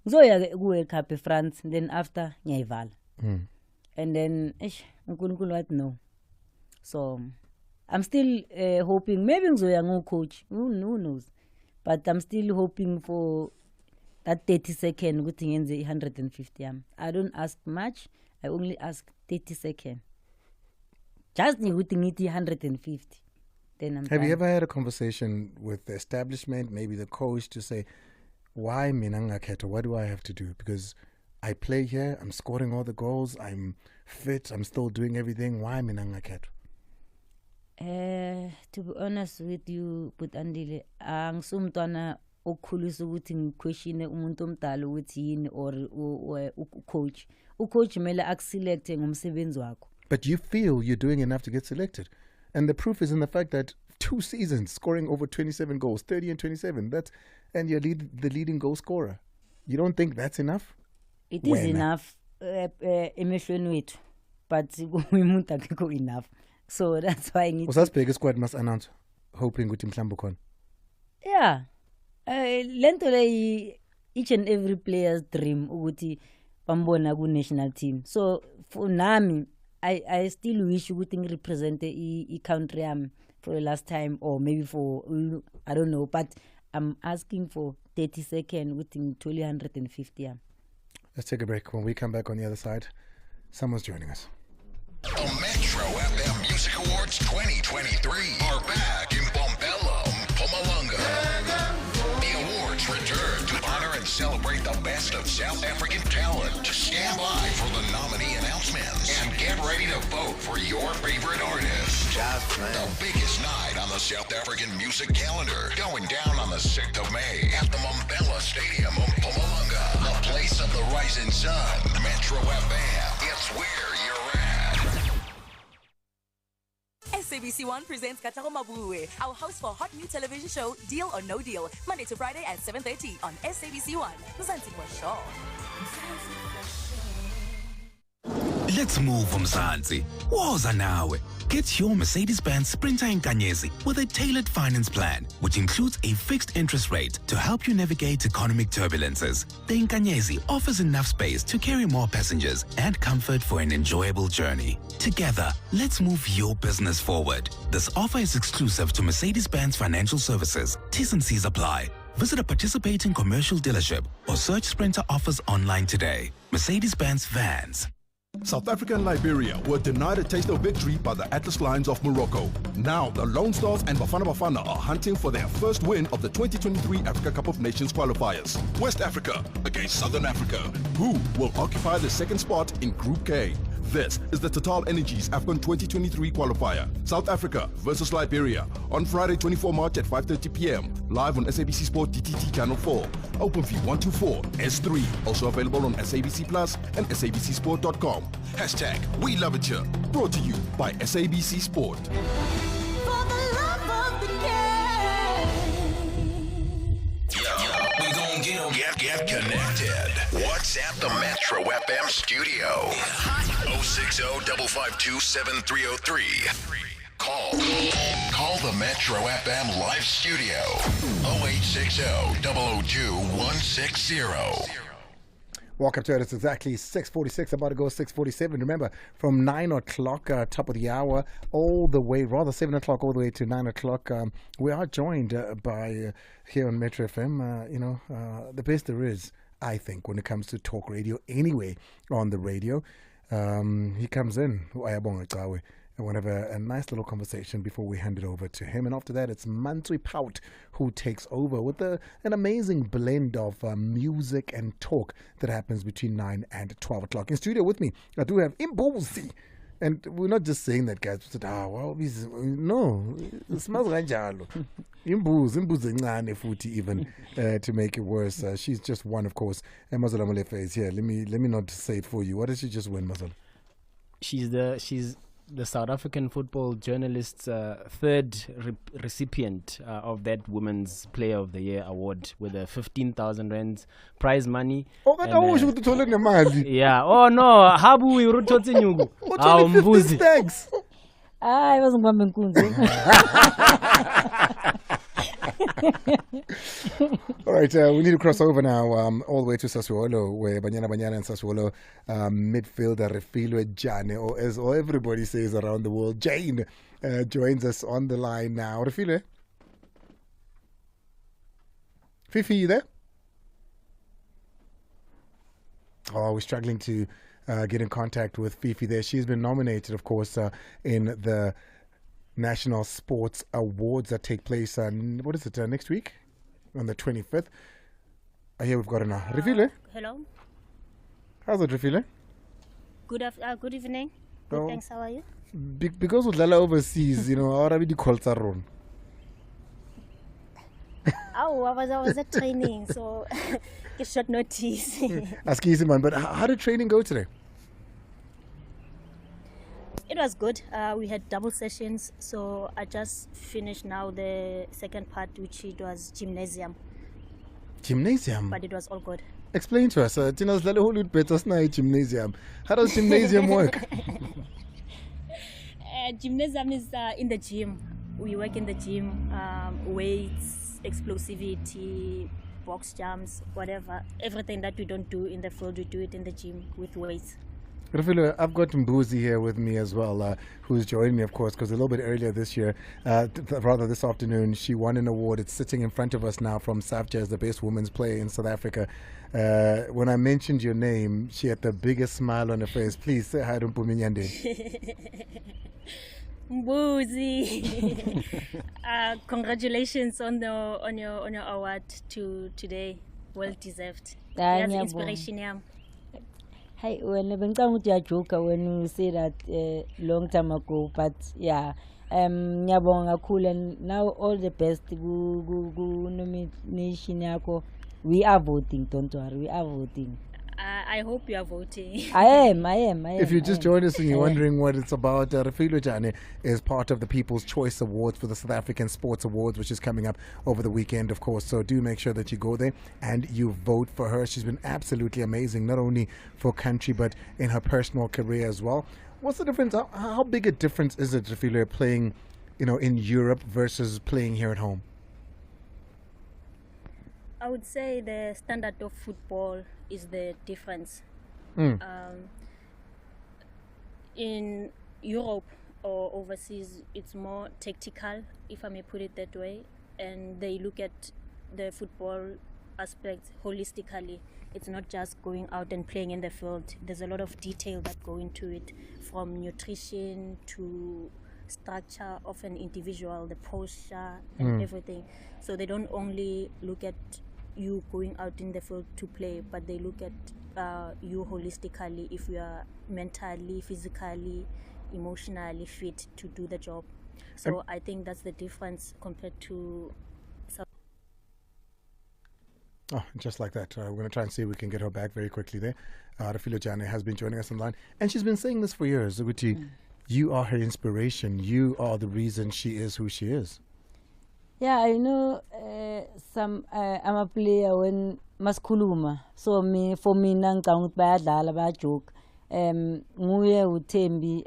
ngizoya ku World Cup eFrance, then after ngiyayivala. And then uNkulunkulu wathi no. So I'm still hoping maybe ngizoya ngo-coach, who knows, but I'm still hoping for that 30 second ukuthi ngenze 150 yami. I don't ask much, I only ask 30 second. Just ukuthi ngithi 150. Then I'm Have done. you ever had a conversation with the establishment, maybe the coach, to say, why mina Keto? What do I have to do? Because I play here, I'm scoring all the goals, I'm fit, I'm still doing everything. Why mina Keto? To be honest with you, but Andile, angusumntwana okukhulisa ukuthi ngiquestione umuntu omdala ukuthi yini or coach. Coach mele akuselecte ngomsebenzi wakho. But you feel you're doing enough to get selected. And the proof is in the fact that 2 seasons scoring over 27 goals, 30 and 27. And you're the leading goal scorer. You don't think that's enough? It is enough. Emehlweni wethu. But umuntu akekho enough. So that's why ngithi Usasibheke squad must announce hoping ukuthi mhlawumbe khona. Yeah. Lento le each and every player's dream ukuthi bambona ku national team. So for nami I still wish ukuthi ngirepresent I country for the last time, or maybe for I don't know, but I'm asking for 30 seconds with 150. Let's take a break. When we come back on the other side, someone's joining us. The Metro FM Music Awards 2023 are back in Bombella, Mpumalanga. The awards return to honor and celebrate the best of South African talent. Stand by for the nominee announcements and get ready to vote for your favorite artist. The biggest night on the South African music calendar, going down on the 6th of May at the Mpumalanga Stadium, Mpumalanga, the place of the rising sun. Metro FM, it's where you're at. SABC One presents Kataro Mabue, our host for hot new television show Deal or No Deal, Monday to Friday at 7:30 on SABC One. Mzansi for sure. Let's move from Mzansi. Woza nawe. Get your Mercedes-Benz Sprinter Nkanyezi with a tailored finance plan, which includes a fixed interest rate to help you navigate economic turbulences. The Nkanyezi offers enough space to carry more passengers and comfort for an enjoyable journey. Together, let's move your business forward. This offer is exclusive to Mercedes-Benz Financial Services. T's and C's apply. Visit a participating commercial dealership or search Sprinter offers online today. Mercedes-Benz Vans. South Africa and Liberia were denied a taste of victory by the Atlas Lions of Morocco. Now, the Lone Stars and Bafana Bafana are hunting for their first win of the 2023 Africa Cup of Nations qualifiers. West Africa against Southern Africa. Who will occupy the second spot in Group K? This is the Total Energies AFCON 2023 qualifier. South Africa versus Liberia on Friday 24 March at 5:30 p.m. Live on SABC Sport DTT Channel 4. Open fee 124 S3. Also available on SABC Plus and SABCSport.com. Hashtag We Love It Here. Brought to you by SABC Sport. Get connected. WhatsApp the Metro FM studio. 060-552-7303. Call the Metro FM live studio. 0860-002-160. Welcome to it. It's exactly 6:46, about to go 6:47. Remember, from 9 o'clock, top of the hour, all the way, rather 7 o'clock, all the way to 9 o'clock, we are joined by, here on Metro FM, the best there is, I think, when it comes to talk radio, anyway, on the radio. He comes in, and we'll have a nice little conversation before we hand it over to him. And after that, it's Mantui Pout who takes over with an amazing blend of music and talk that happens between 9 and 12 o'clock. In studio with me, I do have Mpumi. And we're not just saying that, guys. We said, no, it smells like jalo. Imbuzi encane futhi even to make it worse. She's just one, of course. And Mazola Molefe is here. Let me not say it for you. What did she just win, Mazola? She's the South African Football Journalist's third recipient of that Women's Player of the Year award with a 15,000 rands prize money. Oh, that always would have told yeah. Oh no, habu urutotsi nyugu. Oh, 15 stacks. I wasn't going to All right, we need to cross over now all the way to Sassuolo, where Banyana Banyana and Sassuolo midfielder Refilwe Jane, or as everybody says around the world, Jane, joins us on the line now. Refilwe? Fifi, you there? Oh, we're struggling to get in contact with Fifi there. She's been nominated, of course, in the National Sports Awards that take place, what is it, next week? On the 25th. Here we've got her now. Refilwe? Hello. How's it, Refilwe? Good evening. Good, Oh. thanks. How are you? Because we dlala overseas, already calls are wrong. No, I was at training, so it's short notice. Ask easy, man. But how did training go today? It was good. We had double sessions, so I just finished now the second part, which it was gymnasium. Gymnasium? But it was all good. Explain to us. Tina's the whole better gymnasium. How does gymnasium work? Gymnasium is in the gym. We work in the gym, weights, explosivity, box jumps, whatever. Everything that we don't do in the field, we do it in the gym with weights. Rafilo, I've got Mbuzi here with me as well, who's joined me, of course, because a little bit earlier this year, rather this afternoon, she won an award. It's sitting in front of us now from SAFJA as the best women's player in South Africa. When I mentioned your name, she had the biggest smile on her face. Please say hi to Mpumi Nyandeni. Mbuzi, congratulations on your award today. Well deserved. That's inspiration. Hey, when you say that long time ago, but yeah, ngiyabonga kakhulu, and now all the best nomination yako. We are voting, don't worry, we are voting. I hope you are voting. I am. If you just joined us and you're wondering what it's about, Rafilo Jane is part of the People's Choice Awards for the South African Sports Awards, which is coming up over the weekend, of course. So do make sure that you go there and you vote for her. She's been absolutely amazing, not only for country, but in her personal career as well. What's the difference? How big a difference is it, Rafilo, playing, in Europe versus playing here at home? I would say the standard of football is the difference. In Europe or overseas, it's more tactical, if I may put it that way, and they look at the football aspect holistically. It's not just going out and playing in the field. There's a lot of detail that go into it, from nutrition to structure of an individual, the posture and everything. So they don't only look at you going out in the field to play, but they look at you holistically, if you are mentally, physically, emotionally fit to do the job. So I think that's the difference compared to just like that. We're going to try and see if we can get her back very quickly there. Rafilo Jane has been joining us online, and she's been saying this for years. Uguti, you are her inspiration. You are the reason she is who she is. Yeah, I know I'm a player when maskuluma. So for me nangicanga bayadlala bayajoke. Nguye uThembi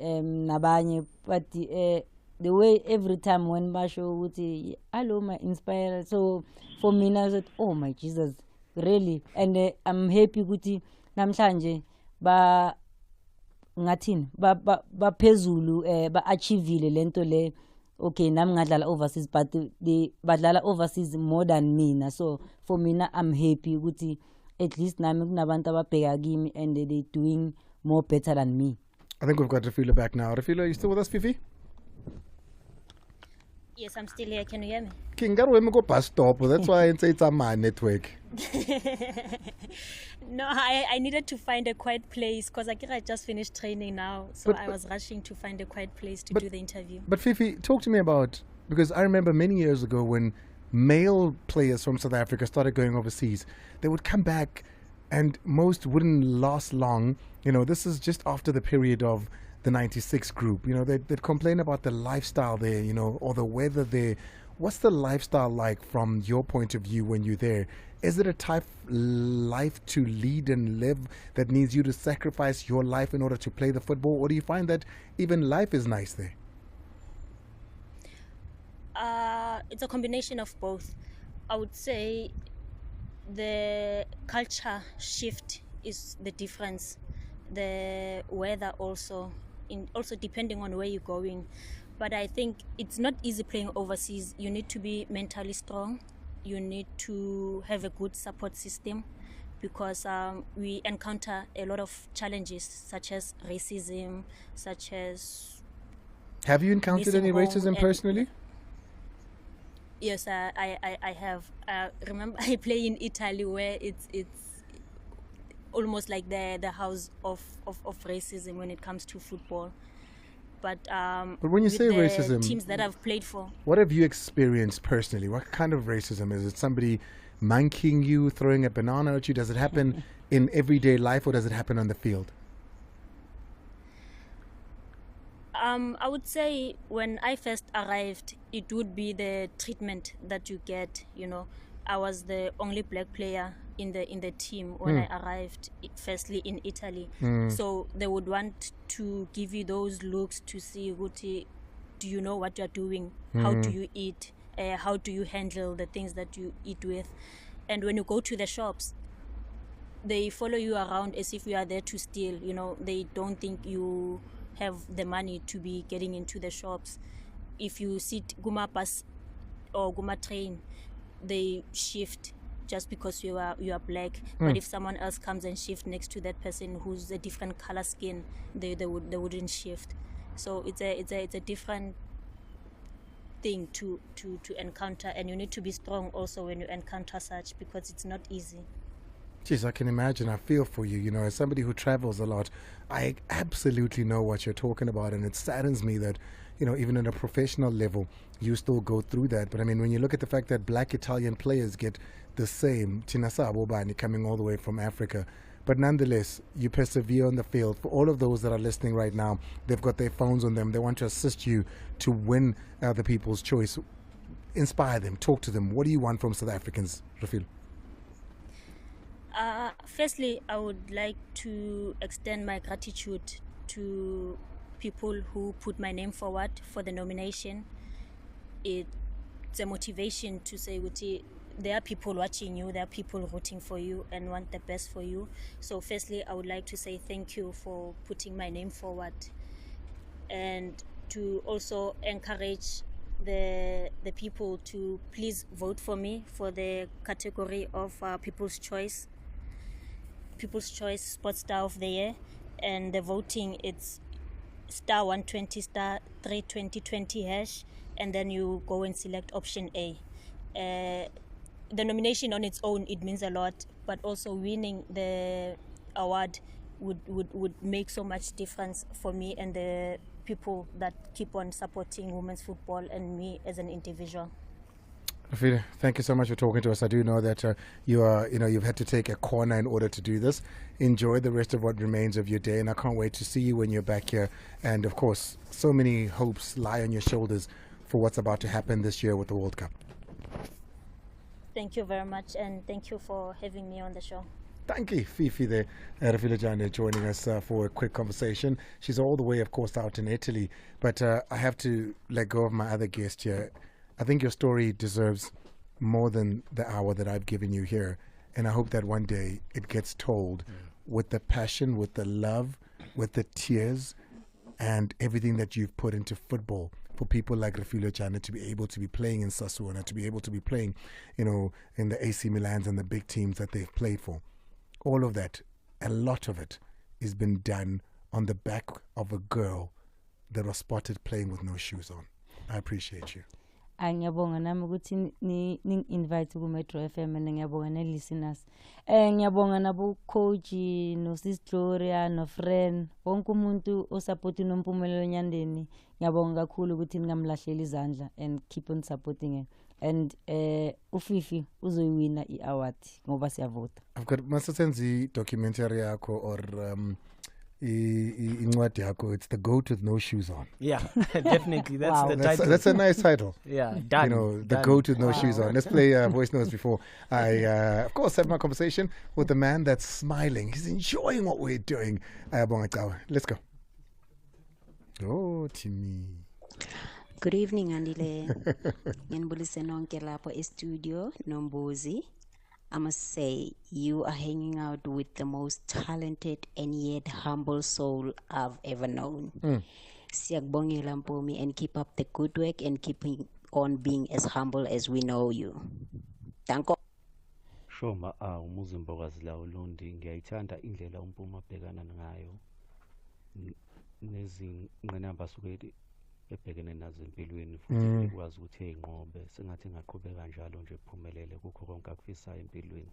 nabanye, but the way every time when basho uthi hello my inspirer. So for me I said, oh my Jesus, really, and I'm happy ukuthi namhlanje ba ngathini ba phezulu ba achievile lento le. Okay, nami ngadlala overseas, but they badlala overseas more than me. So for me, I'm happy ukuthi at least nami kunabantu ababheka kimi and they doing more better than me. I think we've got Rafilo back now. Rafilo, are you still with us, Fifi? Yes, I'm still here. Can you hear me? Kingarwe go bus stop. That's why I say it's on my network. No, I needed to find a quiet place because I just finished training now. So I was rushing to find a quiet place to do the interview. But Fifi, talk to me about, because I remember many years ago when male players from South Africa started going overseas, they would come back and most wouldn't last long. This is just after the period of the 96 group. They'd complain about the lifestyle there, or the weather there. What's the lifestyle like from your point of view when you're there? Is it a type life to lead and live that needs you to sacrifice your life in order to play the football? Or do you find that even life is nice there? It's a combination of both. I would say the culture shift is the difference. The weather also depending on where you're going. But I think it's not easy playing overseas. You need to be mentally strong. You need to have a good support system because we encounter a lot of challenges such as racism, such as... Have you encountered any racism personally? Yes, I have. Remember, I play in Italy where it's almost like the house of racism when it comes to football. But when you with say the racism, teams that I've played for, what have you experienced personally? What kind of racism is it? Somebody monkeying you, throwing a banana at you? Does it happen in everyday life, or does it happen on the field? I would say when I first arrived, it would be the treatment that you get. You know, I was the only black player in the team when I arrived, firstly in Italy. So they would want to give you those looks to see, Guti, do you know what you're doing? How do you eat? How do you handle the things that you eat with? And when you go to the shops, they follow you around as if you are there to steal. You know, they don't think you have the money to be getting into the shops. If you sit Guma bus or Guma train, they shift just because you are black. But if someone else comes and shift next to that person who's a different color skin, they wouldn't shift. So it's a different thing to encounter, and you need to be strong also when you encounter such, because it's not easy. Jeez, I can imagine. I feel for you. You know, as somebody who travels a lot, I absolutely know what you're talking about, and it saddens me that, you know, even at a professional level, you still go through that. But I mean, when you look at the fact that black Italian players get the same, Tinasa Abobani coming all the way from Africa, but nonetheless, you persevere on the field. For all of those that are listening right now, they've got their phones on them. They want to assist you to win the People's Choice. Inspire them. Talk to them. What do you want from South Africans, Rafil? Firstly, I would like to extend my gratitude to people who put my name forward for the nomination. It's a motivation to say, there are people watching you, there are people rooting for you and want the best for you. So firstly, I would like to say thank you for putting my name forward, and to also encourage the people to please vote for me for the category of People's Choice Sports Star of the Year. And the voting, it's star 120 star 32020 hash, and then you go and select option A. The nomination on its own, it means a lot, but also winning the award would make so much difference for me and the people that keep on supporting women's football and me as an individual. Rafila, thank you so much for talking to us. I do know that you've had to take a corner in order to do this. Enjoy the rest of what remains of your day, and I can't wait to see you when you're back here. And of course, so many hopes lie on your shoulders for what's about to happen this year with the World Cup. Thank you very much, and thank you for having me on the show. Thank you, Fifi there, Rafila Jane, joining us for a quick conversation. She's all the way, of course, out in Italy, but I have to let go of my other guest here. I think your story deserves more than the hour that I've given you here, and I hope that one day it gets told with the passion, with the love, with the tears, and everything that you've put into football. For people like Rafila Jane to be able to be playing in Sassuolo, to be able to be playing, you know, in the AC Milans and the big teams that they've played for. All of that, a lot of it, has been done on the back of a girl that was spotted playing with no shoes on. I appreciate you. Ngiyabonga nami ukuthi ning-invite ku-Metro FM, and ngiyabonga ne-listeners. Ngiyabonga nabo coach no Sis Gloria no friend wonke umuntu osupporting Mpumi Nyandeni. Ngiyabonga kakhulu ukuthi ningamlahleli izandla and keep on supporting her. And uFifi uzoyiwina i-award ngoba siyavota. I've got masasenzi documentary yakho or incwadi yakho. It's The Goat with No Shoes On. Yeah, definitely. That's the title. That's a nice title. Yeah, done. You know, The Goat with No Shoes On. Let's play voice notes before I, of course, have my conversation with the man that's smiling. He's enjoying what we're doing. Let's go. Oh, Timmy. Good evening, Andile. Nginibulise nonke lapho e-studio Nombuzi. I must say, you are hanging out with the most talented and yet humble soul I've ever known. Siyakubongela Mpumi, and keep up the good work and keeping on being as humble as we know you. Thank you. Shoma umuzimbokazi la uLondi, ngiyayithanda indlela uMpumi abhekana ngayo nezingqinamba suke ebhekene nazo empilweni, futhi ekwazi ukuthi eyinqobe sengathi ngaqhubeka kanjalo nje ephumelele kukho konke akufisayo empilweni.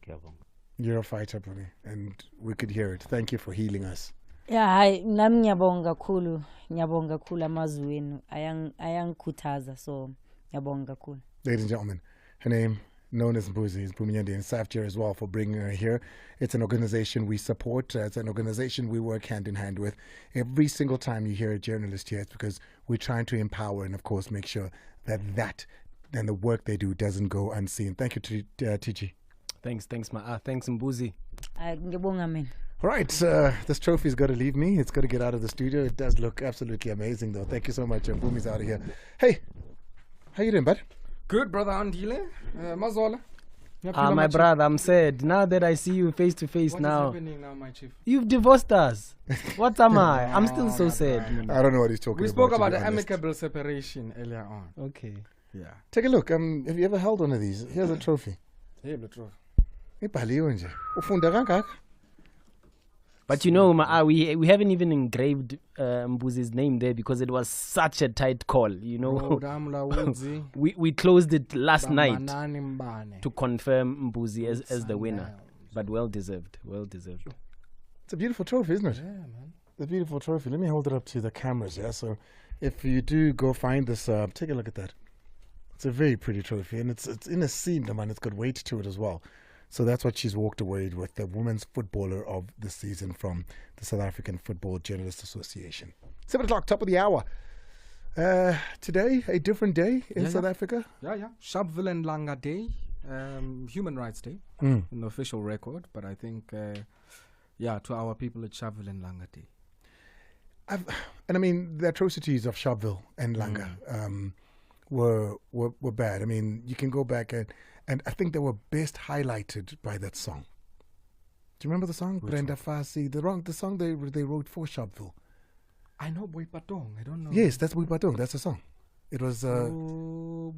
Ngiyabonga. You're a fighter, Mpumi, and we could hear it. Thank you for healing us. Yeah, hayi nami ngiyabonga kakhulu amazwi enu ayangikhuthaza so ngiyabonga kakhulu. Ladies and gentlemen, her name known as Mpumi Nyandeni, and SAFJA as well for bringing her here. It's an organization we support. It's an organization we work hand in hand with. Every single time you hear a journalist here, it's because we're trying to empower and, of course, make sure that and the work they do doesn't go unseen. Thank you, TG. Thanks, thanks, Mbuzi. Ngiyabonga mina. Right, this trophy's got to leave me. It's got to get out of the studio. It does look absolutely amazing, though. Thank you so much. Mpumi's out of here. Hey, how you doing, bud? Good, brother Andile. Mazola. My brother, I'm sad. Now that I see you face to face now. What is happening now, my chief? You've divorced us. What am I? I'm still so sad. I don't know what he's talking about. We spoke about the amicable separation earlier on. Okay. Yeah. Take a look. Have you ever held one of these? Here's a trophy. Here's the trophy. But you know, we haven't even engraved Mbuzi's name there because it was such a tight call, you know. we closed it last night to confirm Mbuzi as the winner. But well deserved. It's a beautiful trophy, isn't it? Yeah, man. It's a beautiful trophy. Let me hold it up to the cameras, yeah? So if you do go find this, take a look at that. It's a very pretty trophy, and it's in a scene, man. It's got weight to it as well. So that's what she's walked away with, the Women's Footballer of the Season from the South African Football Journalists Association. 7 o'clock, top of the hour. Today, a different day in South Africa? Yeah. Sharpeville and Langa Day, Human Rights Day, in the official record. But I think, to our people, it's Sharpeville and Langa Day. And I mean, the atrocities of Sharpeville and Langa were bad. I mean, you can go back and I think they were best highlighted by that song. Do you remember the song? Brenda Fassie, the song they wrote for Sharpeville. I know Boy Patong. I don't know. Yes, that's Boy Patong. That's the song. It was and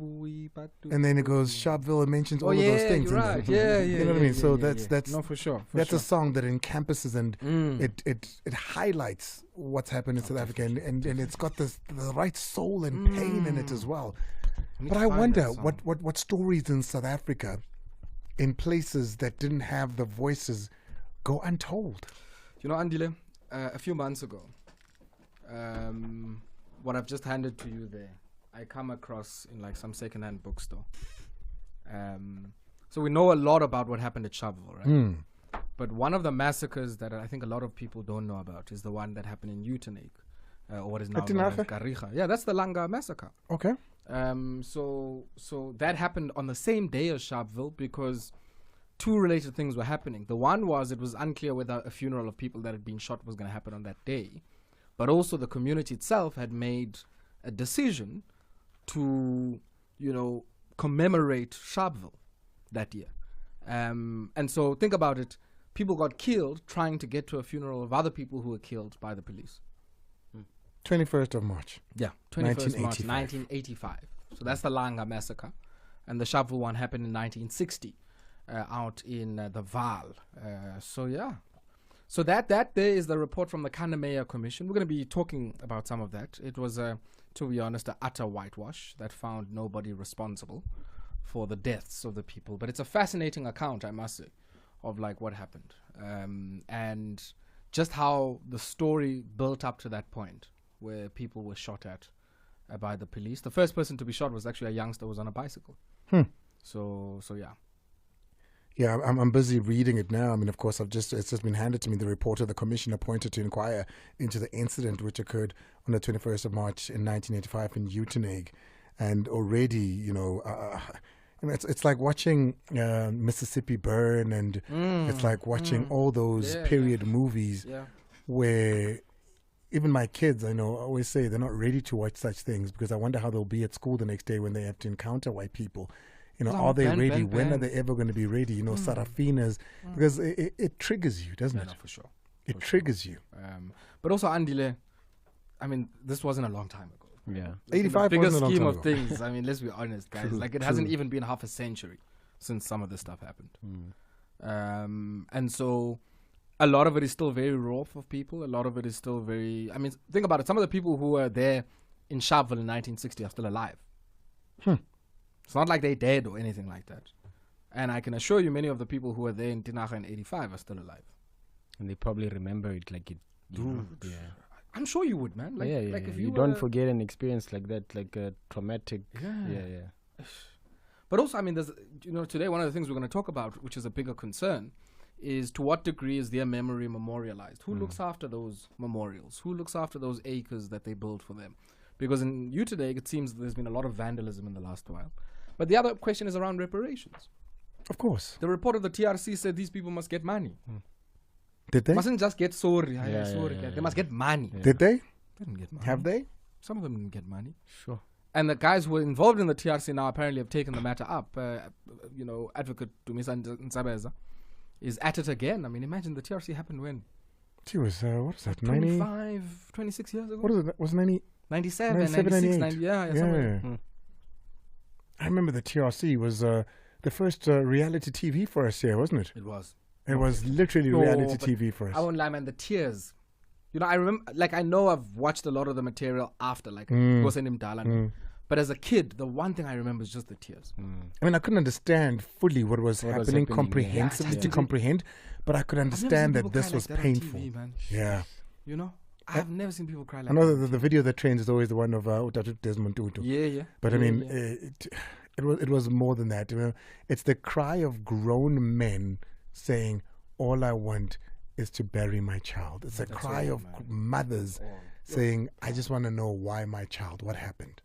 then it goes Sharpeville and mentions all of those things. You're right. You know what I mean? So that's no, for sure. That's a song that encompasses and it highlights what's happened in South Africa and it's got the right soul and pain in it as well. But I wonder what stories in South Africa, in places that didn't have the voices, go untold. You know, Andile, a few months ago, what I've just handed to you there, I come across in like some second-hand bookstore. So we know a lot about what happened at Sharpeville, right? But one of the massacres that I think a lot of people don't know about is the one that happened in Uitenhage, or what is now known as Garriga. Yeah, that's the Langa massacre. Okay. So that happened on the same day as Sharpeville because two related things were happening. The one was it was unclear whether a funeral of people that had been shot was going to happen on that day, but also the community itself had made a decision to, commemorate Sharpeville that year. And so think about it. People got killed trying to get to a funeral of other people who were killed by the police. 21st of March. Yeah, 21st March 1985. So that's the Langa massacre. And the Sharpeville one happened in 1960 out in the Vaal. So that there is the report from the Kannemeyer Commission. We're going to be talking about some of that. It was, to be honest, an utter whitewash that found nobody responsible for the deaths of the people. But it's a fascinating account, I must say, of like what happened. And just how the story built up to that point where people were shot at by the police. The first person to be shot was actually a youngster who was on a bicycle. So yeah. Yeah, I'm busy reading it now. I mean, of course, it's just been handed to me. The reporter, the commission appointed to inquire into the incident which occurred on the 21st of March in 1985 in Uitenhage. And already, it's like watching Mississippi Burn, and it's like watching all those period movies where even my kids, I always say they're not ready to watch such things because I wonder how they'll be at school the next day when they have to encounter white people. Are they ready? When are they ever going to be ready? Sarafinas, because it triggers you, doesn't it? No, for sure. It triggers you. But also, Andile, I mean, this wasn't a long time ago. Yeah. 85 bigger wasn't a long scheme time of ago. things. I mean, let's be honest, guys. It hasn't even been half a century since some of this stuff happened. And so a lot of it is still very raw for people. A lot of it is still very... I mean, think about it. Some of the people who were there in Sharpeville in 1960 are still alive. It's not like they're dead or anything like that. And I can assure you many of the people who were there in Tinaga in 85 are still alive. And they probably remember it like it Dude. Yeah. I'm sure you would, man. Like, yeah. like if you were- don't forget an experience like that, like a traumatic. Yeah. But also, I mean, there's, today one of the things we're going to talk about, which is a bigger concern, is to what degree is their memory memorialized? Who looks after those memorials? Who looks after those acres that they built for them? Because in Utedag, it seems there's been a lot of vandalism in the last while. But the other question is around reparations. Of course. The report of the TRC said these people must get money. Did they? Mustn't just get sorry. Yeah. They must get money. Did they? They didn't get money. Have they? Some of them didn't get money. Sure. And the guys who were involved in the TRC now apparently have taken the matter up. Advocate Dumisa Nsabeza is at it again. I mean, imagine the TRC happened when? She was, what is that, 26 years ago? What is it? Was 90? 97, 97, 96, 98. 90, yeah. Somewhere. I remember the TRC was the first reality TV for us here, wasn't it? It was. It was literally reality TV for us. I won't lie, man. The tears. I remember, I know I've watched a lot of the material after, but as a kid, the one thing I remember is just the tears. I mean, I couldn't understand fully what was happening comprehensively to comprehend, but I could understand that this was painful. TV, man. Yeah. I've never seen people cry like I know that. the video that trends is always the one of Utatu Desmond Tutu. Yeah. But I mean, it was more than that. It's the cry of grown men saying, "All I want is to bury my child." It's a cry of mothers saying, "I just want to know why my child, what happened."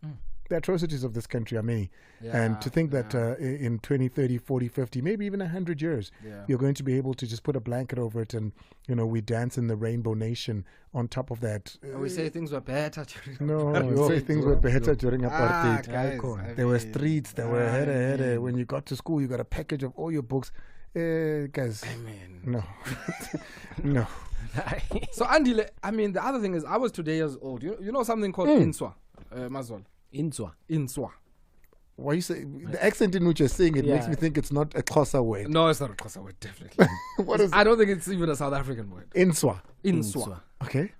The atrocities of this country are many. And to think that in 20, 30, 40, 50, maybe even 100 years, you're going to be able to just put a blanket over it and, we dance in the Rainbow Nation on top of that. We say things were better during No, say things were better during apartheid. Guys, There were streets, there were header. When you got to school, you got a package of all your books. Guys, no. No. So, Andile, I mean, the other thing is, I was 2 years old. You know something called Inswa, Mazol? Inswa. Why you say the accent in which you're saying it makes me think it's not a Xhosa word. No, it's not a Xhosa word, definitely. What is I don't think it's even a South African word. Inswa. Okay.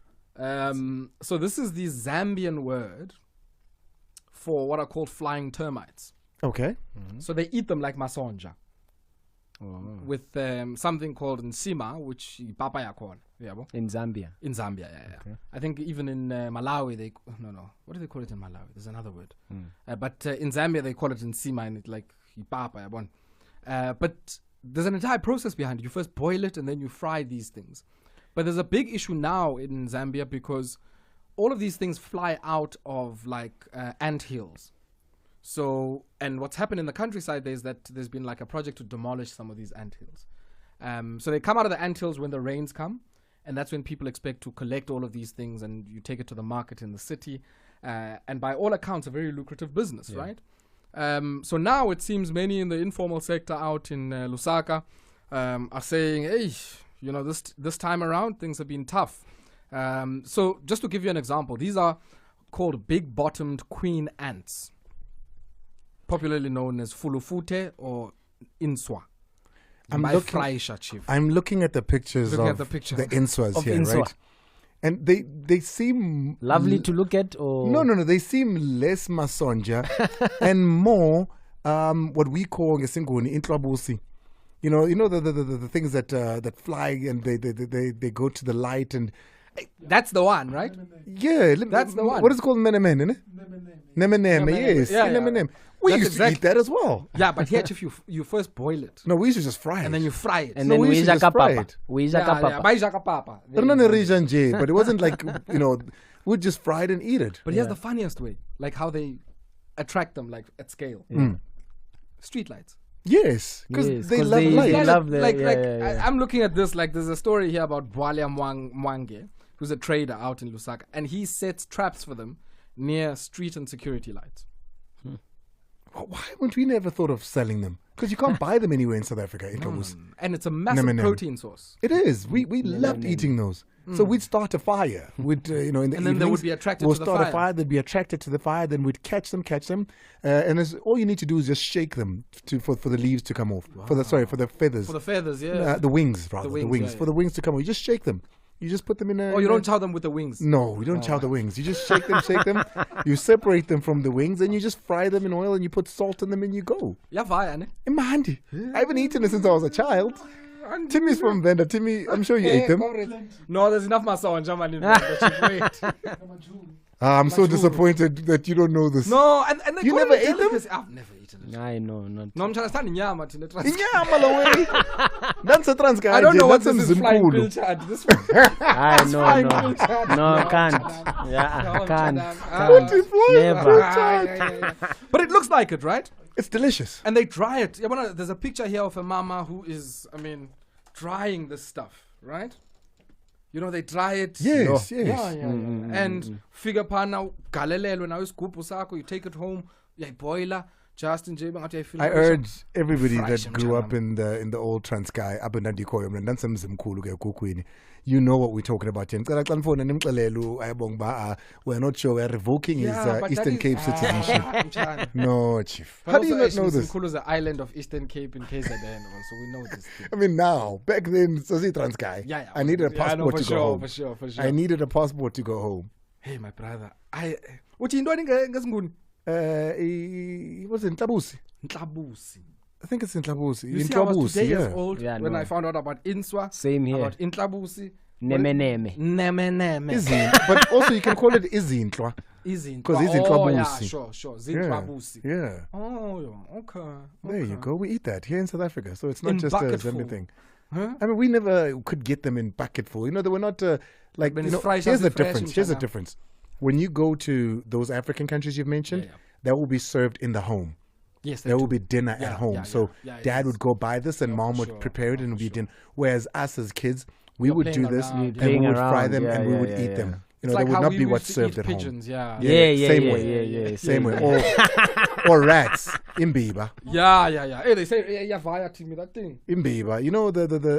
So this is the Zambian word for what are called flying termites. Okay. So they eat them like masonja. With something called nsima, which papaya corn. In Zambia. In Zambia, yeah. Okay. I think even in Malawi, what do they call it in Malawi? There's another word. But in Zambia, they call it nsima, and it's like papaya. But there's an entire process behind it. You first boil it, and then you fry these things. But there's a big issue now in Zambia because all of these things fly out of ant hills. So, and what's happened in the countryside is that there's been a project to demolish some of these ant hills. So they come out of the ant hills when the rains come, and that's when people expect to collect all of these things and you take it to the market in the city. And by all accounts, a very lucrative business, right? So now it seems many in the informal sector out in Lusaka are saying, hey, this time around, things have been tough. So just to give you an example, these are called big-bottomed queen ants, popularly known as fulufute or inswa. I'm looking at the pictures of the inswas here, right? And they seem lovely to look at, or no, they seem less masonja and more what we call ngesinguni intrabusi. You know the things that fly and they go to the light, and that's the one, right? Yeah, that's the one. What is it called? Menemen, isn't it? Nemenem, yes. Yeah. We used to eat that as well. Yeah, but here if you first boil it. No, we used to just fry it. And then you fry it. And then we used to just fry it. But it wasn't like, we'd just fry it and eat it. But here's the funniest way, how they attract them, at scale. Street lights. Yes, because they love light. I'm looking at this, there's a story here about Bwalia Mwange, who's a trader out in Lusaka, and he sets traps for them near street and security lights. Why haven't we never thought of selling them? Because you can't buy them anywhere in South Africa. And it's a massive protein source. It is. We loved eating those. So we'd start a fire. We'd, in the evenings, then they would be attracted to the fire. We'll start a fire. They'd be attracted to the fire. Then we'd catch them. And all you need to do is just shake them for the leaves to come off. Wow. For the feathers. For the feathers, yeah. The wings, rather. The wings. Yeah, For the wings to come off. You just shake them. You just put them in a... Oh, you don't chow them with the wings? No, we don't chow the wings. You just shake them. You separate them from the wings, and you just fry them in oil, and you put salt in them, and you go. Yeah, fire, ne? In my handy. I haven't eaten it since I was a child. Timmy's from Venda. Timmy, I'm sure you ate them. No, there's enough masonja man in Venda. Wait. I'm so disappointed that you don't know this. No, and you never ate them? I've never eaten it. I know, not. No, I'm trying to stand in Yama. That's a trans guy. I don't know what That's this is flying bill chad. This one. I know, flying no. bill chad. No, can't. Yeah, can't. Never. But it looks like it, right? It's delicious. And they dry it. There's a picture here of a mama who is, drying this stuff, right? They dry it. Yes, yes. Yeah. And figure pana galelelo now is sako, you take it home, boiler. Justin J. I urge everybody that grew up in the old Transkei, you know what we're talking about. We're not sure we're revoking his Eastern Cape citizenship. No, Chief. How do you not know this? Is the island of Eastern Cape in KZN also. We know this thing. I mean, now, back then, Transkei. Yeah. I needed a passport to go home. For sure. I needed a passport to go home. Hey, my brother. What you doing? It was in Tlabusi. I think it's in Tlabusi. You see, I was 2 years old when I found out about Inswa. Same here. About Intlabusi. Neme. But also you can call it Izintwa. Because it's in Tlabusi. Yeah, sure. Zintlabusi. Yeah. Oh, okay. There you go. We eat that here in South Africa. So it's not just a Zambia thing. Huh? I mean, we never could get them in bucketful. They were not here's the difference. When you go to those African countries you've mentioned, that will be served in the home. Yes, there will be dinner at home. Dad would go buy this and mom would prepare it and it would be dinner. Whereas us as kids, we would do this and we would fry them and we would eat them. They would not be what's served at pigeons, home. Same way. Or rats. Imbiba. Yeah. Hey, they say via to me that thing. Imbiba.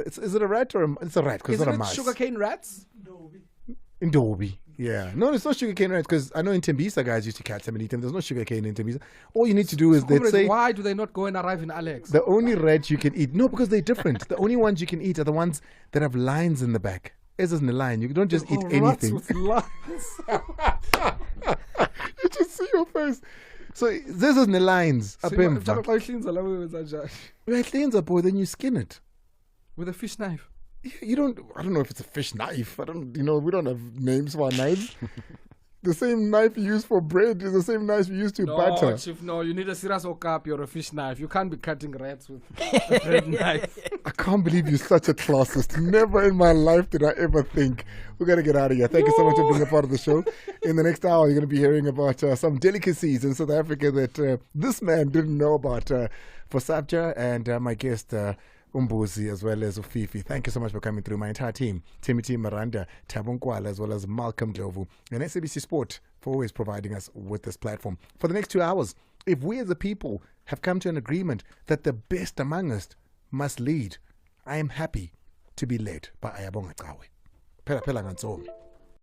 Is it a rat or it's a rat because it's not a mouse. Sugarcane rats? Ndobi. Yeah. No, it's not sugarcane rats because I know in Tembisa guys used to catch them and eat them. There's no sugarcane in Tembisa. All you need to do is they'd say... Why do they not go and arrive in Alex? The only rat you can eat... No, because they're different. The only ones you can eat are the ones that have lines in the back. This isn't a line. You don't just eat anything. With lines. You just see your face. So this isn't the lines. Cleanser, boy, then you skin it. With a fish knife? I don't know if it's a fish knife. We don't have names for our knives. The same knife you use for bread is the same knife you use to butter. No, Chief, no. You need a serious okapi or a fish knife. You can't be cutting rats with a bread knife. I can't believe you're such a classist. Never in my life did I ever think. We're going to get out of here. Thank you so much for being a part of the show. In the next hour, you're going to be hearing about some delicacies in South Africa that this man didn't know about for SAFJA and my guest... Umbuzi as well as Ufifi. Thank you so much for coming through. My entire team, Timothy Miranda, Tabung Kwala, as well as Malcolm Glovu, and SABC Sport for always providing us with this platform. For the next 2 hours, if we as a people have come to an agreement that the best among us must lead, I am happy to be led by Ayabonga Cawe. Phela Ngantsomi.